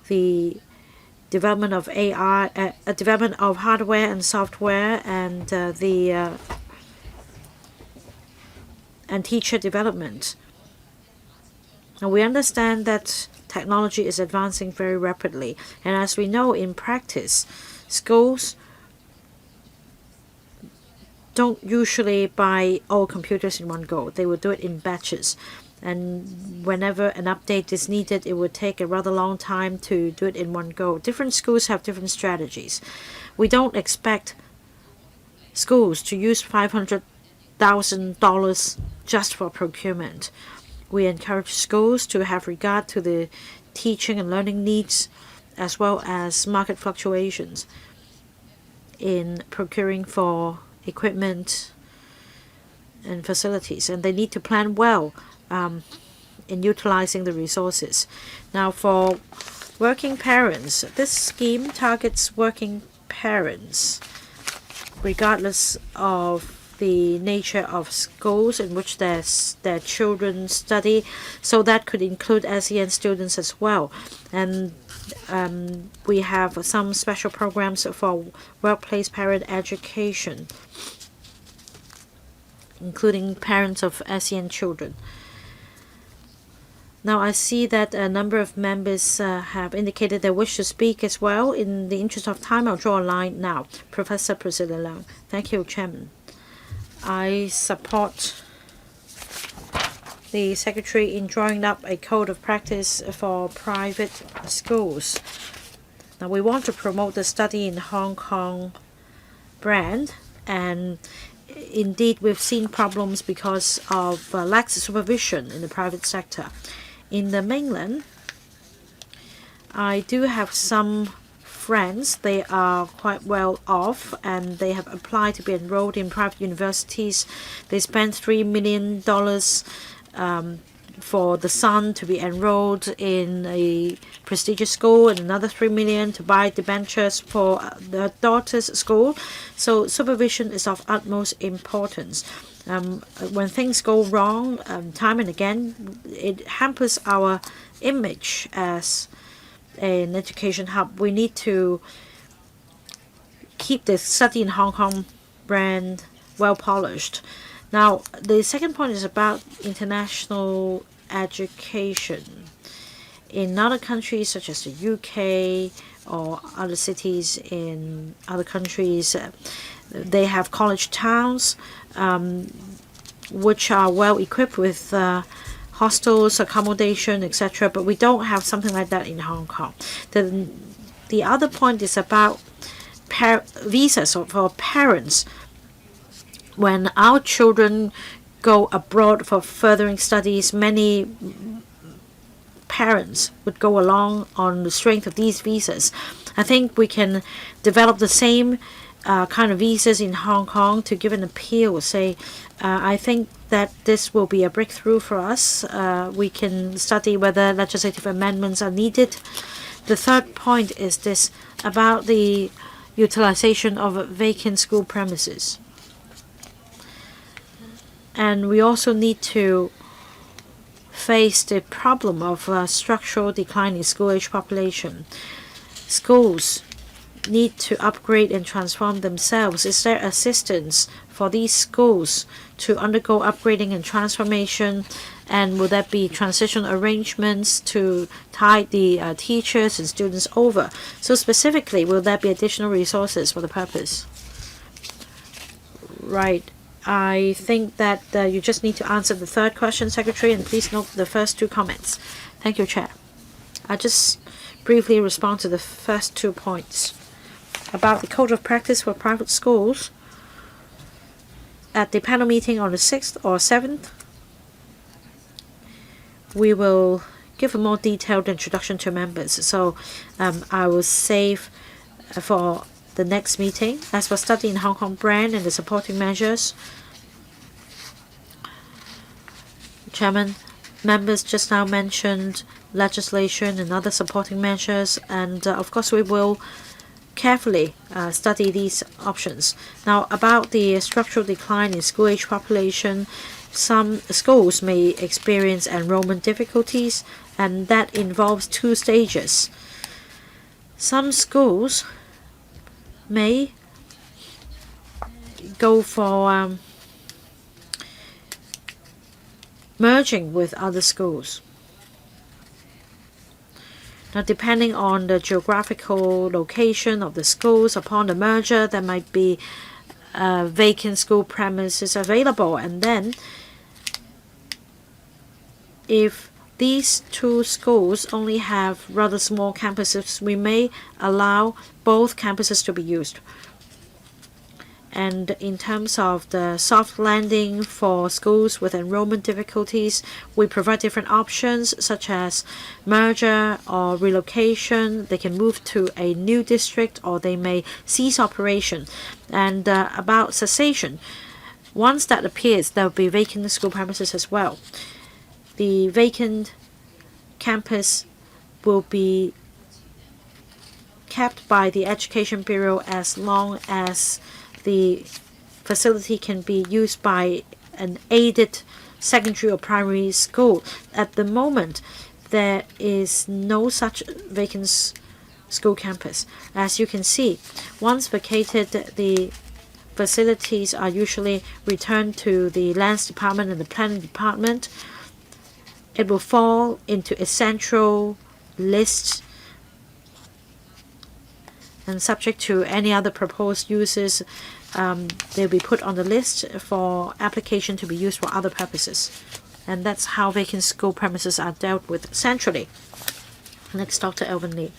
S1: the development of AI, development of hardware and software, and and teacher development. Now we understand that technology is advancing very rapidly, and as we know in practice, schools don't usually buy all computers in one go. They will do it in batches. And whenever an update is needed, it would take a rather long time to do it in one go. Different schools have different strategies. We don't expect schools to use $500,000 just for procurement. We encourage schools to have regard to the teaching and learning needs as well as market fluctuations in procuring for equipment and facilities, and they need to plan well in utilizing the resources. Now, for working parents, this scheme targets working parents regardless of the nature of schools in which their children study, so that could include SEN students as well. And we have some special programs for workplace parent education, including parents of SEN children. Now I see that a number of members have indicated they wish to speak as well. In the interest of time, I'll draw a line now. Professor Priscilla Leung. Thank you, Chairman. I support the Secretary in drawing up a code of practice for private schools. Now we want to promote the study in Hong Kong brand, and indeed we've seen problems because of lax supervision in the private sector. In the mainland, I do have some friends. They are quite well off and they have applied to be enrolled in private universities. They spent $3 million for the son to be enrolled in a prestigious school and another $3 million to buy debentures for the daughter's school. So supervision is of utmost importance. When things go wrong time and again, it hampers our image as an education hub. We need to keep the study in Hong Kong brand well polished. Now, the second point is about international education. In other countries such as the UK or other cities in other countries, they have college towns which are well equipped with hostels, accommodation, etc. But we don't have something like that in Hong Kong. The other point is about visas for parents. When our children go abroad for furthering studies, many parents would go along on the strength of these visas. I think we can develop the same kind of visas in Hong Kong to give an appeal. I think that this will be a breakthrough for us. We can study whether legislative amendments are needed. The third point is this about the utilization of vacant school premises. And we also need to face the problem of structural decline in school-age population. Schools need to upgrade and transform themselves. Is there assistance for these schools to undergo upgrading and transformation? And will there be transition arrangements to tide the teachers and students over? So specifically, will there be additional resources for the purpose? Right. I think that you just need to answer the third question, Secretary, and please note the first two comments. Thank you, Chair. I'll just briefly respond to the first 2 points. About the code of practice for private schools, at the panel meeting on the 6th or 7th, we will give a more detailed introduction to members. So I will save for the next meeting. As for Study in Hong Kong brand and the supporting measures, Chairman, members just now mentioned legislation and other supporting measures, and of course we will carefully study these options. Now, about the structural decline in school-age population, some schools may experience enrollment difficulties, and that involves two stages. Some schools may go for merging with other schools. Now, depending on the geographical location of the schools, upon the merger, there might be vacant school premises available. And then, if these two schools only have rather small campuses, we may allow both campuses to be used. And in terms of the soft landing for schools with enrollment difficulties, we provide different options such as merger or relocation. They can move to a new district or they may cease operation. And about cessation, once that appears, there will be vacant school premises as well. The vacant campus will be kept by the Education Bureau as long as the facility can be used by an aided secondary or primary school. At the moment, there is no such vacant school campus. As you can see, once vacated, the facilities are usually returned to the Lands Department and the Planning Department. It will fall into a central list, and subject to any other proposed uses, they'll be put on the list for application to be used for other purposes. And that's how vacant school premises are dealt with centrally. Next, Dr. Elvin Lee.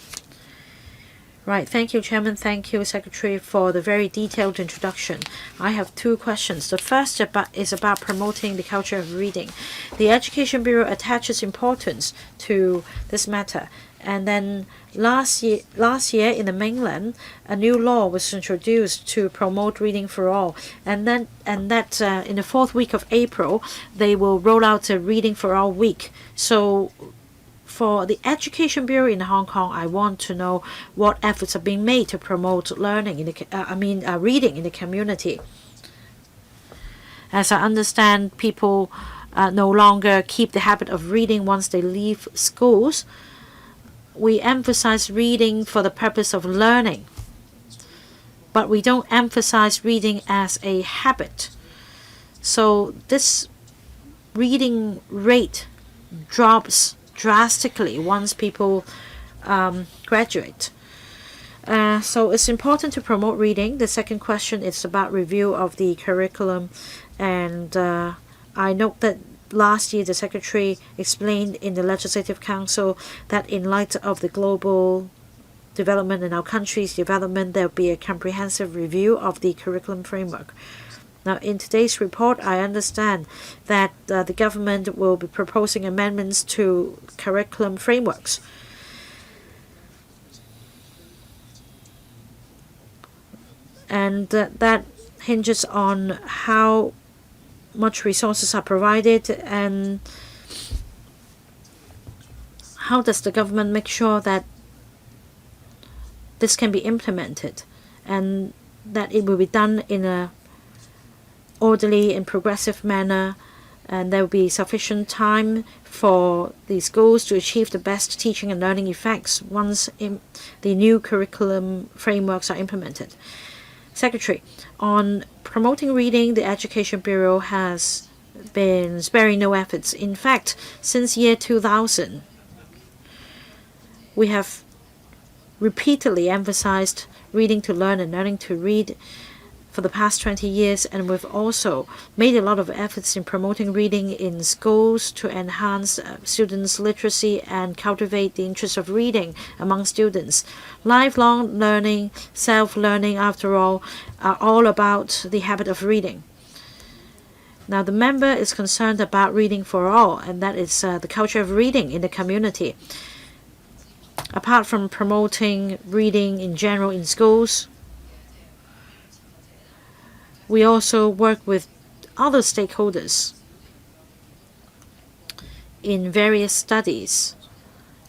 S1: Right, thank you, Chairman. Thank you, Secretary, for the very detailed introduction. I have two questions. The first is about promoting the culture of reading. The Education Bureau attaches importance to this matter. And then last year in the mainland, a new law was introduced to promote reading for all. And that in the fourth week of April, they will roll out a Reading for All week. So for the Education Bureau in Hong Kong, I want to know what efforts are being made to promote learning in the reading in the community. As I understand, people no longer keep the habit of reading once they leave schools. We emphasize reading for the purpose of learning, but we don't emphasize reading as a habit. So this reading rate drops drastically once people graduate. So it's important to promote reading. The second question is about review of the curriculum, and I note that last year the Secretary explained in the Legislative Council that in light of the global development and our country's development, there will be a comprehensive review of the curriculum framework. Now, in today's report, I understand that the government will be proposing amendments to curriculum frameworks. And that hinges on how much resources are provided and how does the government make sure that this can be implemented and that it will be done in a orderly and progressive manner, and there will be sufficient time for the schools to achieve the best teaching and learning effects once the new curriculum frameworks are implemented. Secretary, on promoting reading, the Education Bureau has been sparing no efforts. In fact, since year 2000, we have repeatedly emphasized reading to learn and learning to read for the past 20 years, and we've also made a lot of efforts in promoting reading in schools to enhance students' literacy and cultivate the interest of reading among students. Lifelong learning, self-learning, after all, are all about the habit of reading. Now, the member is concerned about reading for all, and that is the culture of reading in the community. Apart from promoting reading in general in schools, We also work with other stakeholders in various studies.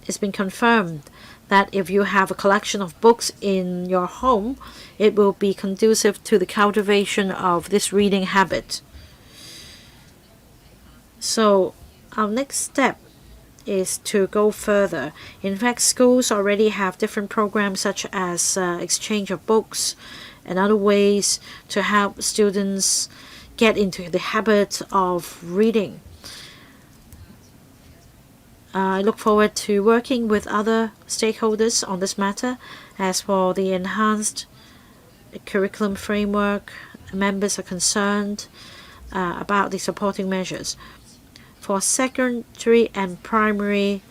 S1: It's been confirmed that if you have a collection of books in your home, it will be conducive to the cultivation of this reading habit. So our next step is to go further. In fact, schools already have different programs such as exchange of books and other ways to help students get into the habit of reading. I look forward to working with other stakeholders on this matter. As for the enhanced curriculum framework, members are concerned about the supporting measures. For secondary and primary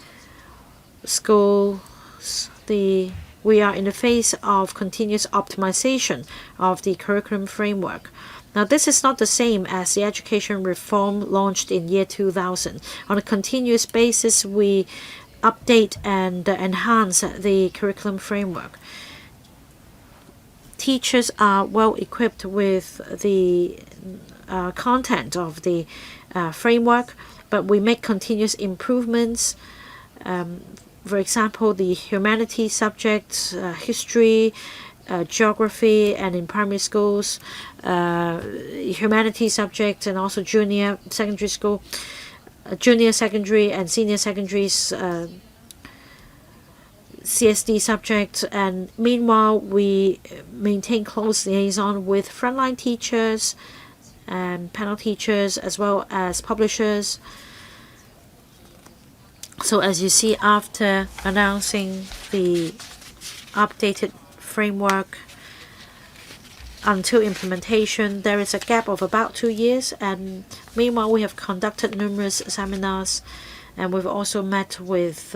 S1: schools, we are in the phase of continuous optimization of the curriculum framework. Now, this is not the same as the education reform launched in year 2000. On a continuous basis, we update and enhance the curriculum framework. Teachers are well equipped with the content of the framework, but we make continuous improvements. For example, the humanities subjects, history, geography, and in primary schools, humanities subjects, and also junior secondary school, junior secondary and senior secondaries, CSD subjects. And meanwhile, we maintain close liaison with frontline teachers and panel teachers as well as publishers. So as you see, after announcing the updated framework until implementation, there is a gap of about 2 years, and meanwhile we have conducted numerous seminars, and we've also met with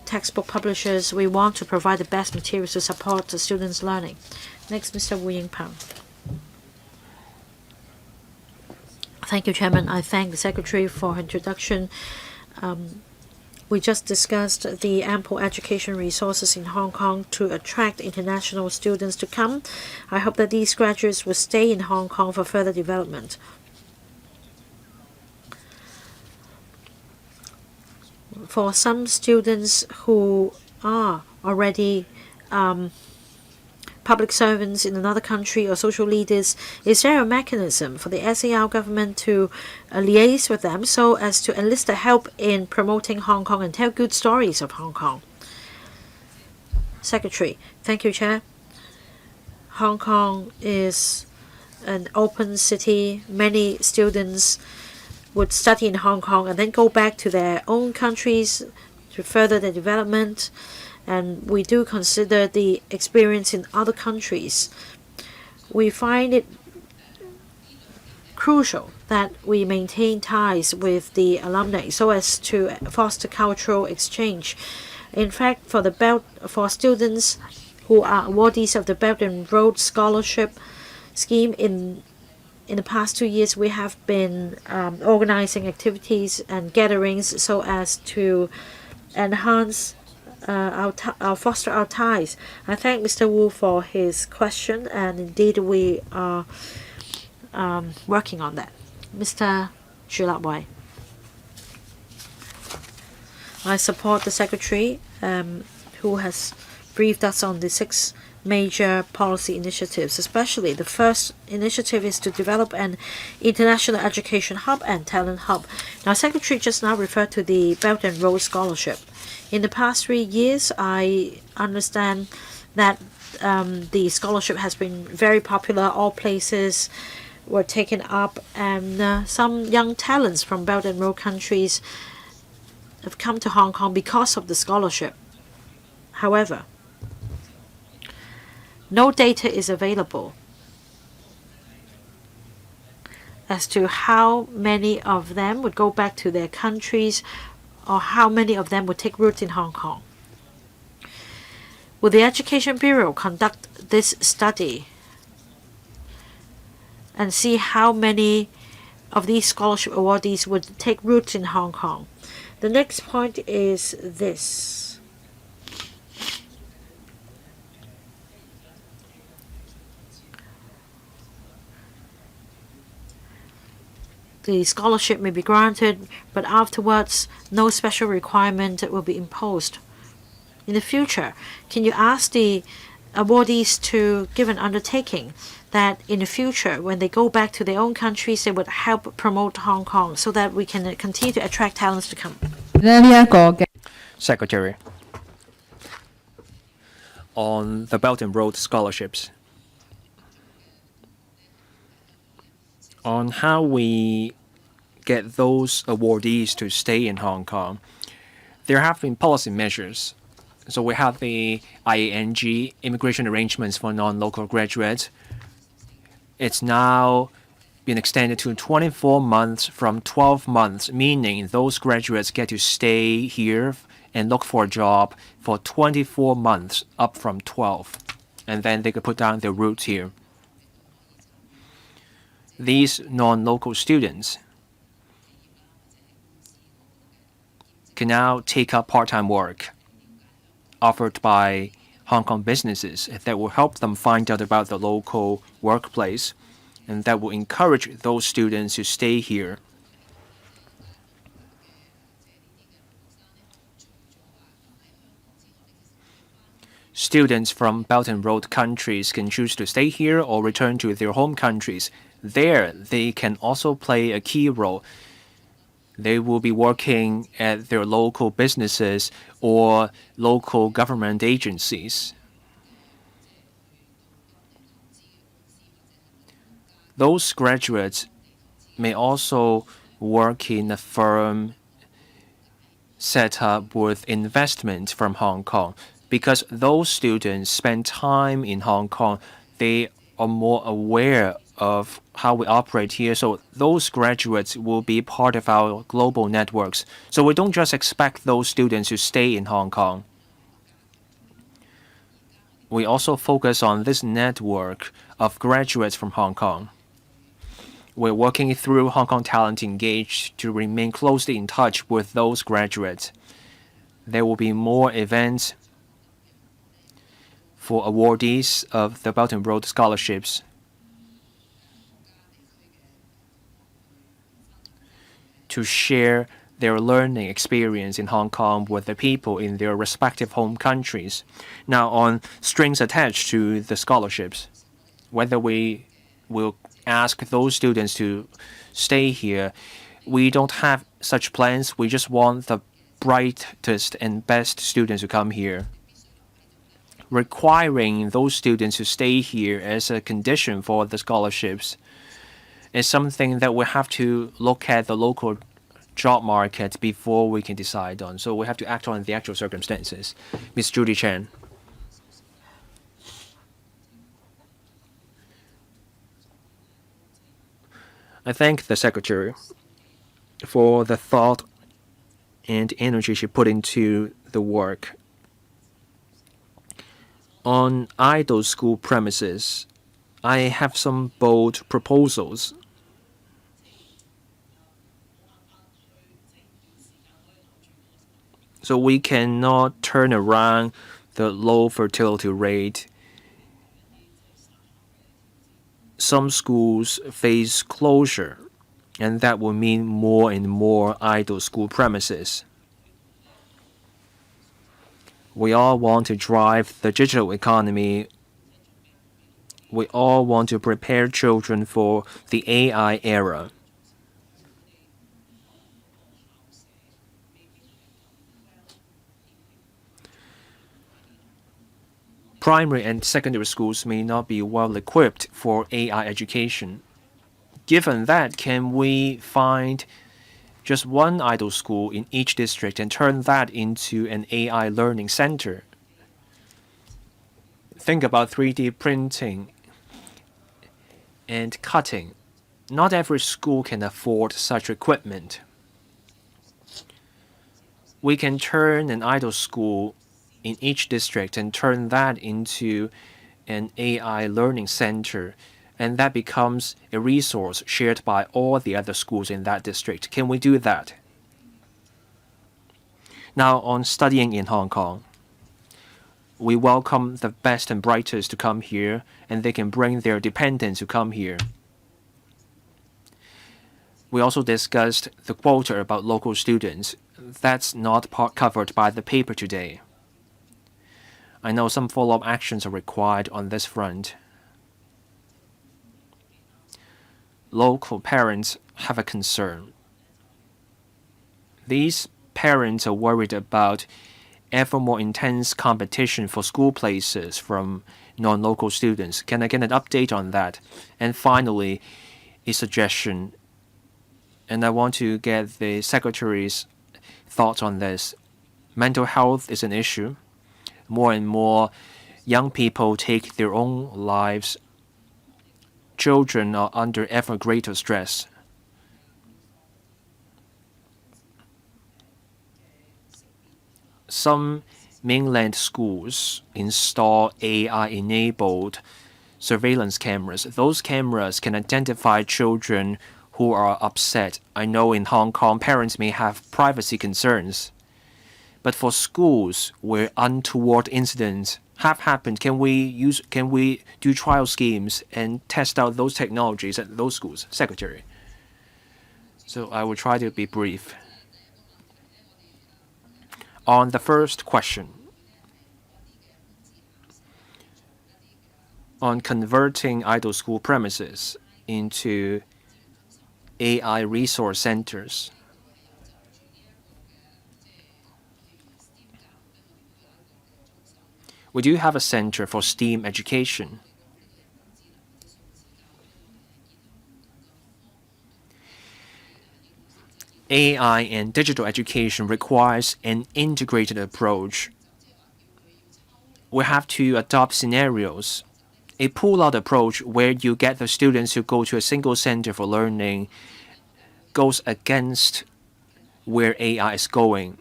S1: textbook publishers. We want to provide the best materials to support the students' learning. Next, Mr. Wu Yingpeng. Thank you, Chairman. I thank the Secretary for her introduction. We just discussed the ample education resources in Hong Kong to attract international students to come. I hope that these graduates will stay in Hong Kong for further development. For some students who are already public servants in another country or social leaders, is there a mechanism for the SAR government to liaise with them so as to enlist their help in promoting Hong Kong and tell good stories of Hong Kong? Secretary. Thank you, Chair. Hong Kong is an open city. Many students would study in Hong Kong and then go back to their own countries to further their development. And we do consider the experience in other countries. We find it crucial that we maintain ties with the alumni so as to foster cultural exchange. In fact, for students who are awardees of the Belt and Road Scholarship Scheme, in the past 2 years, we have been organizing activities and gatherings so as to enhance foster our ties. I thank Mr. Wu for his question, and indeed we are working on that. Mr. Xu Lapwai. I support the Secretary who has briefed us on the 6 major policy initiatives, especially the first initiative is to develop an international education hub and talent hub. Now, Secretary just now referred to the Belt and Road Scholarship. In the past 3 years, I understand that the scholarship has been very popular. All places were taken up, and some young talents from Belt and Road countries have come to Hong Kong because of the scholarship. However, no data is available as to how many of them would go back to their countries or how many of them would take root in Hong Kong. Will the Education Bureau conduct this study and see how many of these scholarship awardees would take root in Hong Kong? The next point is this. the scholarship may be granted, but afterwards, no special requirement will be imposed. In the future, can you ask the awardees to give an undertaking that in the future, when they go back to their own countries, they would help promote Hong Kong so that we can continue to attract talents to come?
S2: Secretary, on the Belt and Road scholarships, on how we get those awardees to stay in Hong Kong, there have been policy measures. So we have the IANG, Immigration Arrangements for Non-Local Graduates. It's now been extended to 24 months from 12 months, meaning those graduates get to stay here and look for a job for 24 months, up from 12. And then they could put down their roots here. These non-local students can now take up part-time work offered by Hong Kong businesses that will help them find out about the local workplace, and that will encourage those students to stay here. Students from Belt and Road countries can choose to stay here or return to their home countries. There, they can also play a key role. They will be working at their local businesses or local government agencies. Those graduates may also work in a firm set up with investment from Hong Kong. Because those students spend time in Hong Kong, they are more aware of how we operate here. So those graduates will be part of our global networks. So we don't just expect those students to stay in Hong Kong. We also focus on this network of graduates from Hong Kong. We're working through Hong Kong Talent Engage to remain closely in touch with those graduates. There will be more events for awardees of the Belt and Road scholarships. To share their learning experience in Hong Kong with the people in their respective home countries. Now, on strings attached to the scholarships, whether we will ask those students to stay here, we don't have such plans. We just want the brightest and best students to come here. Requiring those students to stay here as a condition for the scholarships is something that we have to look at the local job market before we can decide on. So we have to act on the actual circumstances. Ms. Judy Chen. I thank the Secretary for the thought and energy she put into the work. On idol school premises, I have some bold proposals. So we cannot turn around the low fertility rate. Some schools face closure, and that will mean more and more idle school premises. We all want to drive the digital economy. We all want to prepare children for the AI era. Primary and secondary schools may not be well equipped for AI education. Given that, can we find just one idol school in each district and turn that into an AI learning center? Think about 3D printing and cutting. Not every school can afford such equipment. We can turn an idol school in each district and turn that into an AI learning center, and that becomes a resource shared by all the other schools in that district. Can we do that? Now, on studying in Hong Kong, we welcome the best and brightest to come here, and they can bring their dependents to come here. We also discussed the quota about local students. That's not covered by the paper today. I know some follow-up actions are required on this front. Local parents have a concern. These parents are worried about ever more intense competition for school places from non-local students. Can I get an update on that? And finally, a suggestion, and I want to get the Secretary's thoughts on this. Mental health is an issue. More and more young people take their own lives. Children are under ever greater stress. Some mainland schools install AI-enabled surveillance cameras. Those cameras can identify children who are upset. I know in Hong Kong, parents may have privacy concerns. But for schools where untoward incidents have happened, can we do trial schemes and test out those technologies at those schools? Secretary. So I will try to be brief. On the first question, on converting idle school premises into AI resource centers, we do have a center for STEAM education. AI and digital education requires an integrated approach. We have to adopt scenarios. A pull-out approach where you get the students to go to a single center for learning goes against where AI is going.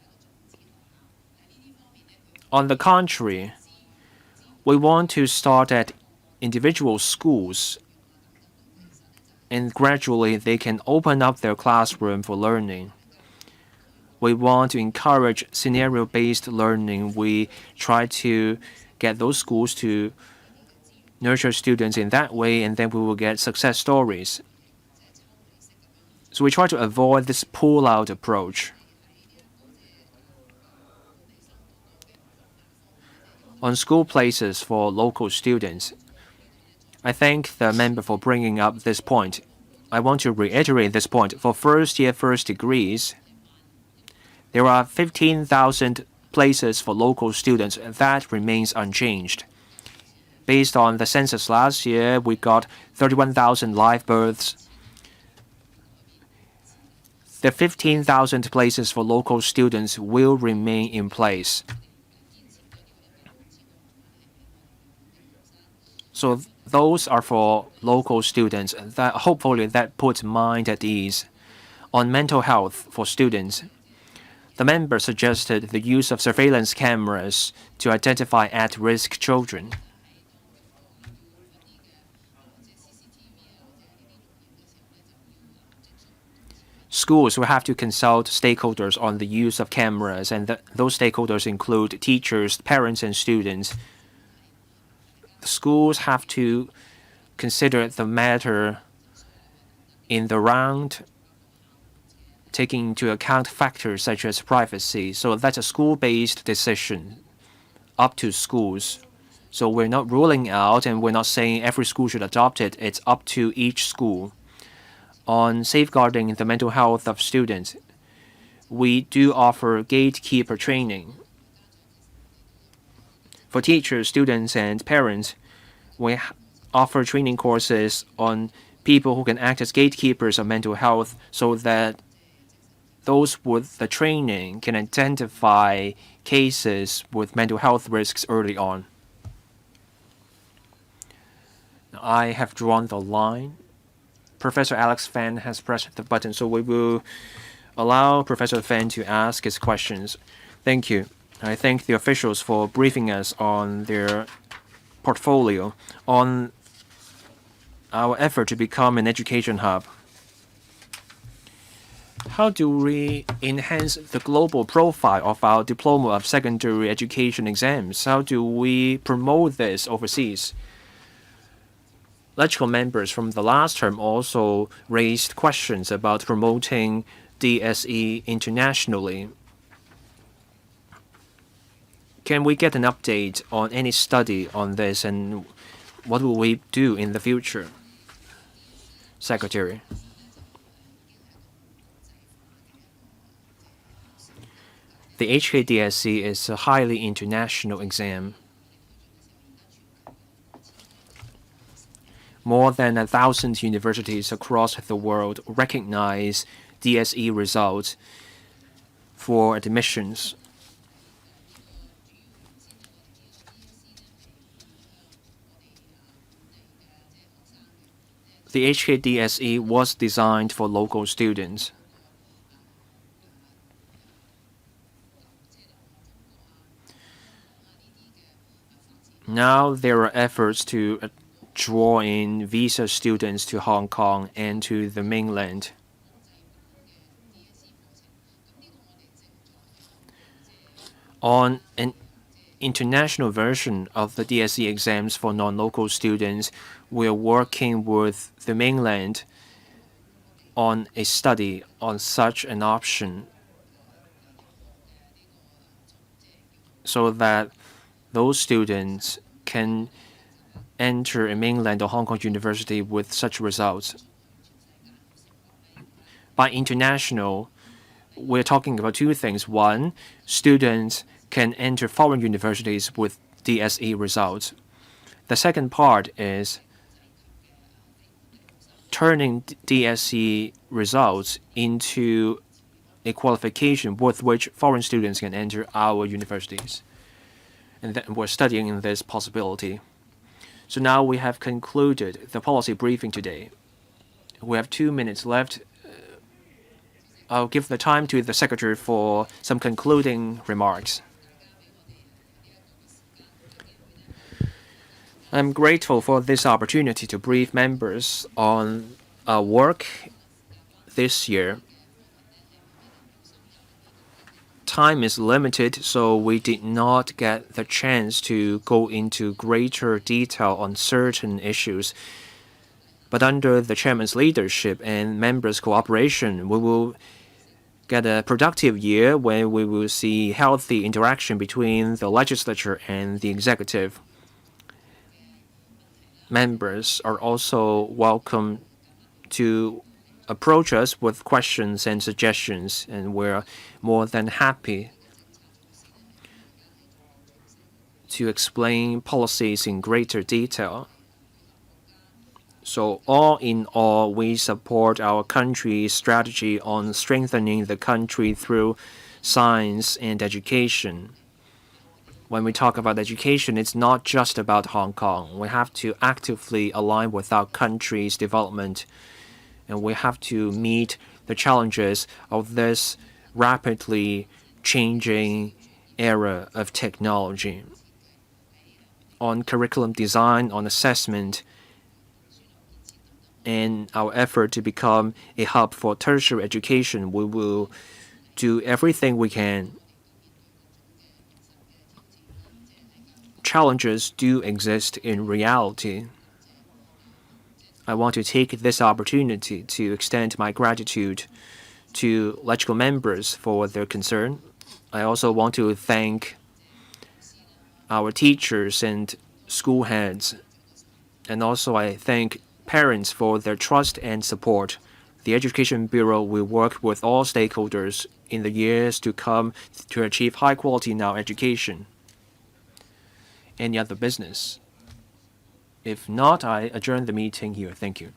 S2: On the contrary, we want to start at individual schools, and gradually they can open up their classroom for learning. We want to encourage scenario-based learning. We try to get those schools to nurture students in that way, and then we will get success stories. So we try to avoid this pull-out approach. On school places for local students, I thank the member for bringing up this point. I want to reiterate this point. For first-year, first degrees, there are 15,000 places for local students, and that remains unchanged. Based on the census last year, we got 31,000 live births. The 15,000 places for local students will remain in place. So those are for local students. That hopefully that puts mind at ease. On mental health for students, the member suggested the use of surveillance cameras to identify at-risk children. Schools will have to consult stakeholders on the use of cameras, and those stakeholders include teachers, parents, and students. Schools have to consider the matter in the round, taking into account factors such as privacy. So that's a school-based decision, up to schools. So we're not ruling out, and we're not saying every school should adopt it. It's up to each school. On safeguarding the mental health of students, we do offer gatekeeper training. For teachers, students, and parents, we offer training courses on people who can act as gatekeepers of mental health so that those with the training can identify cases with mental health risks early on. I have drawn the line. Professor Alex Fan has pressed the button, so we will allow Professor Fan to ask his questions. Thank you. I thank the officials for briefing us on their portfolio, on our effort to become an education hub. How do we enhance the global profile of our Diploma of Secondary Education exams? How do we promote this overseas? electrical members from the last term also raised questions about promoting DSE internationally. Can we get an update on any study on this, and what will we do in the future? Secretary. The HKDSE is a highly international exam. More than 1,000 universities across the world recognize DSE results for admissions. The HKDSE was designed for local students. Now there are efforts to draw in visa students to Hong Kong and to the mainland. On an international version of the DSE exams for non-local students, we are working with the mainland on a study on such an option so that those students can enter a mainland or Hong Kong university with such results. By international, we're talking about two things. One, students can enter foreign universities with DSE results. The second part is turning DSE results into a qualification with which foreign students can enter our universities. And we're studying this possibility. So now we have concluded the policy briefing today. We have 2 minutes left. I'll give the time to the Secretary for some concluding remarks. I'm grateful for this opportunity to brief members on our work this year. Time is limited, so we did not get the chance to go into greater detail on certain issues. But under the Chairman's leadership and members' cooperation, we will get a productive year where we will see healthy interaction between the legislature and the executive. Members are also welcome to approach us with questions and suggestions, and we're more than happy to explain policies in greater detail. So all in all, we support our country's strategy on strengthening the country through science and education. When we talk about education, it's not just about Hong Kong. We have to actively align with our country's development, and we have to meet the challenges of this rapidly changing era of technology. On curriculum design, on assessment, and our effort to become a hub for tertiary education, we will do everything we can. Challenges do exist in reality. I want to take this opportunity to extend my gratitude to electrical members for their concern. I also want to thank our teachers and school heads, and also I thank parents for their trust and support. The Education Bureau will work with all stakeholders in the years to come to achieve high quality in our education. Any other business? If not, I adjourn the meeting here. Thank you.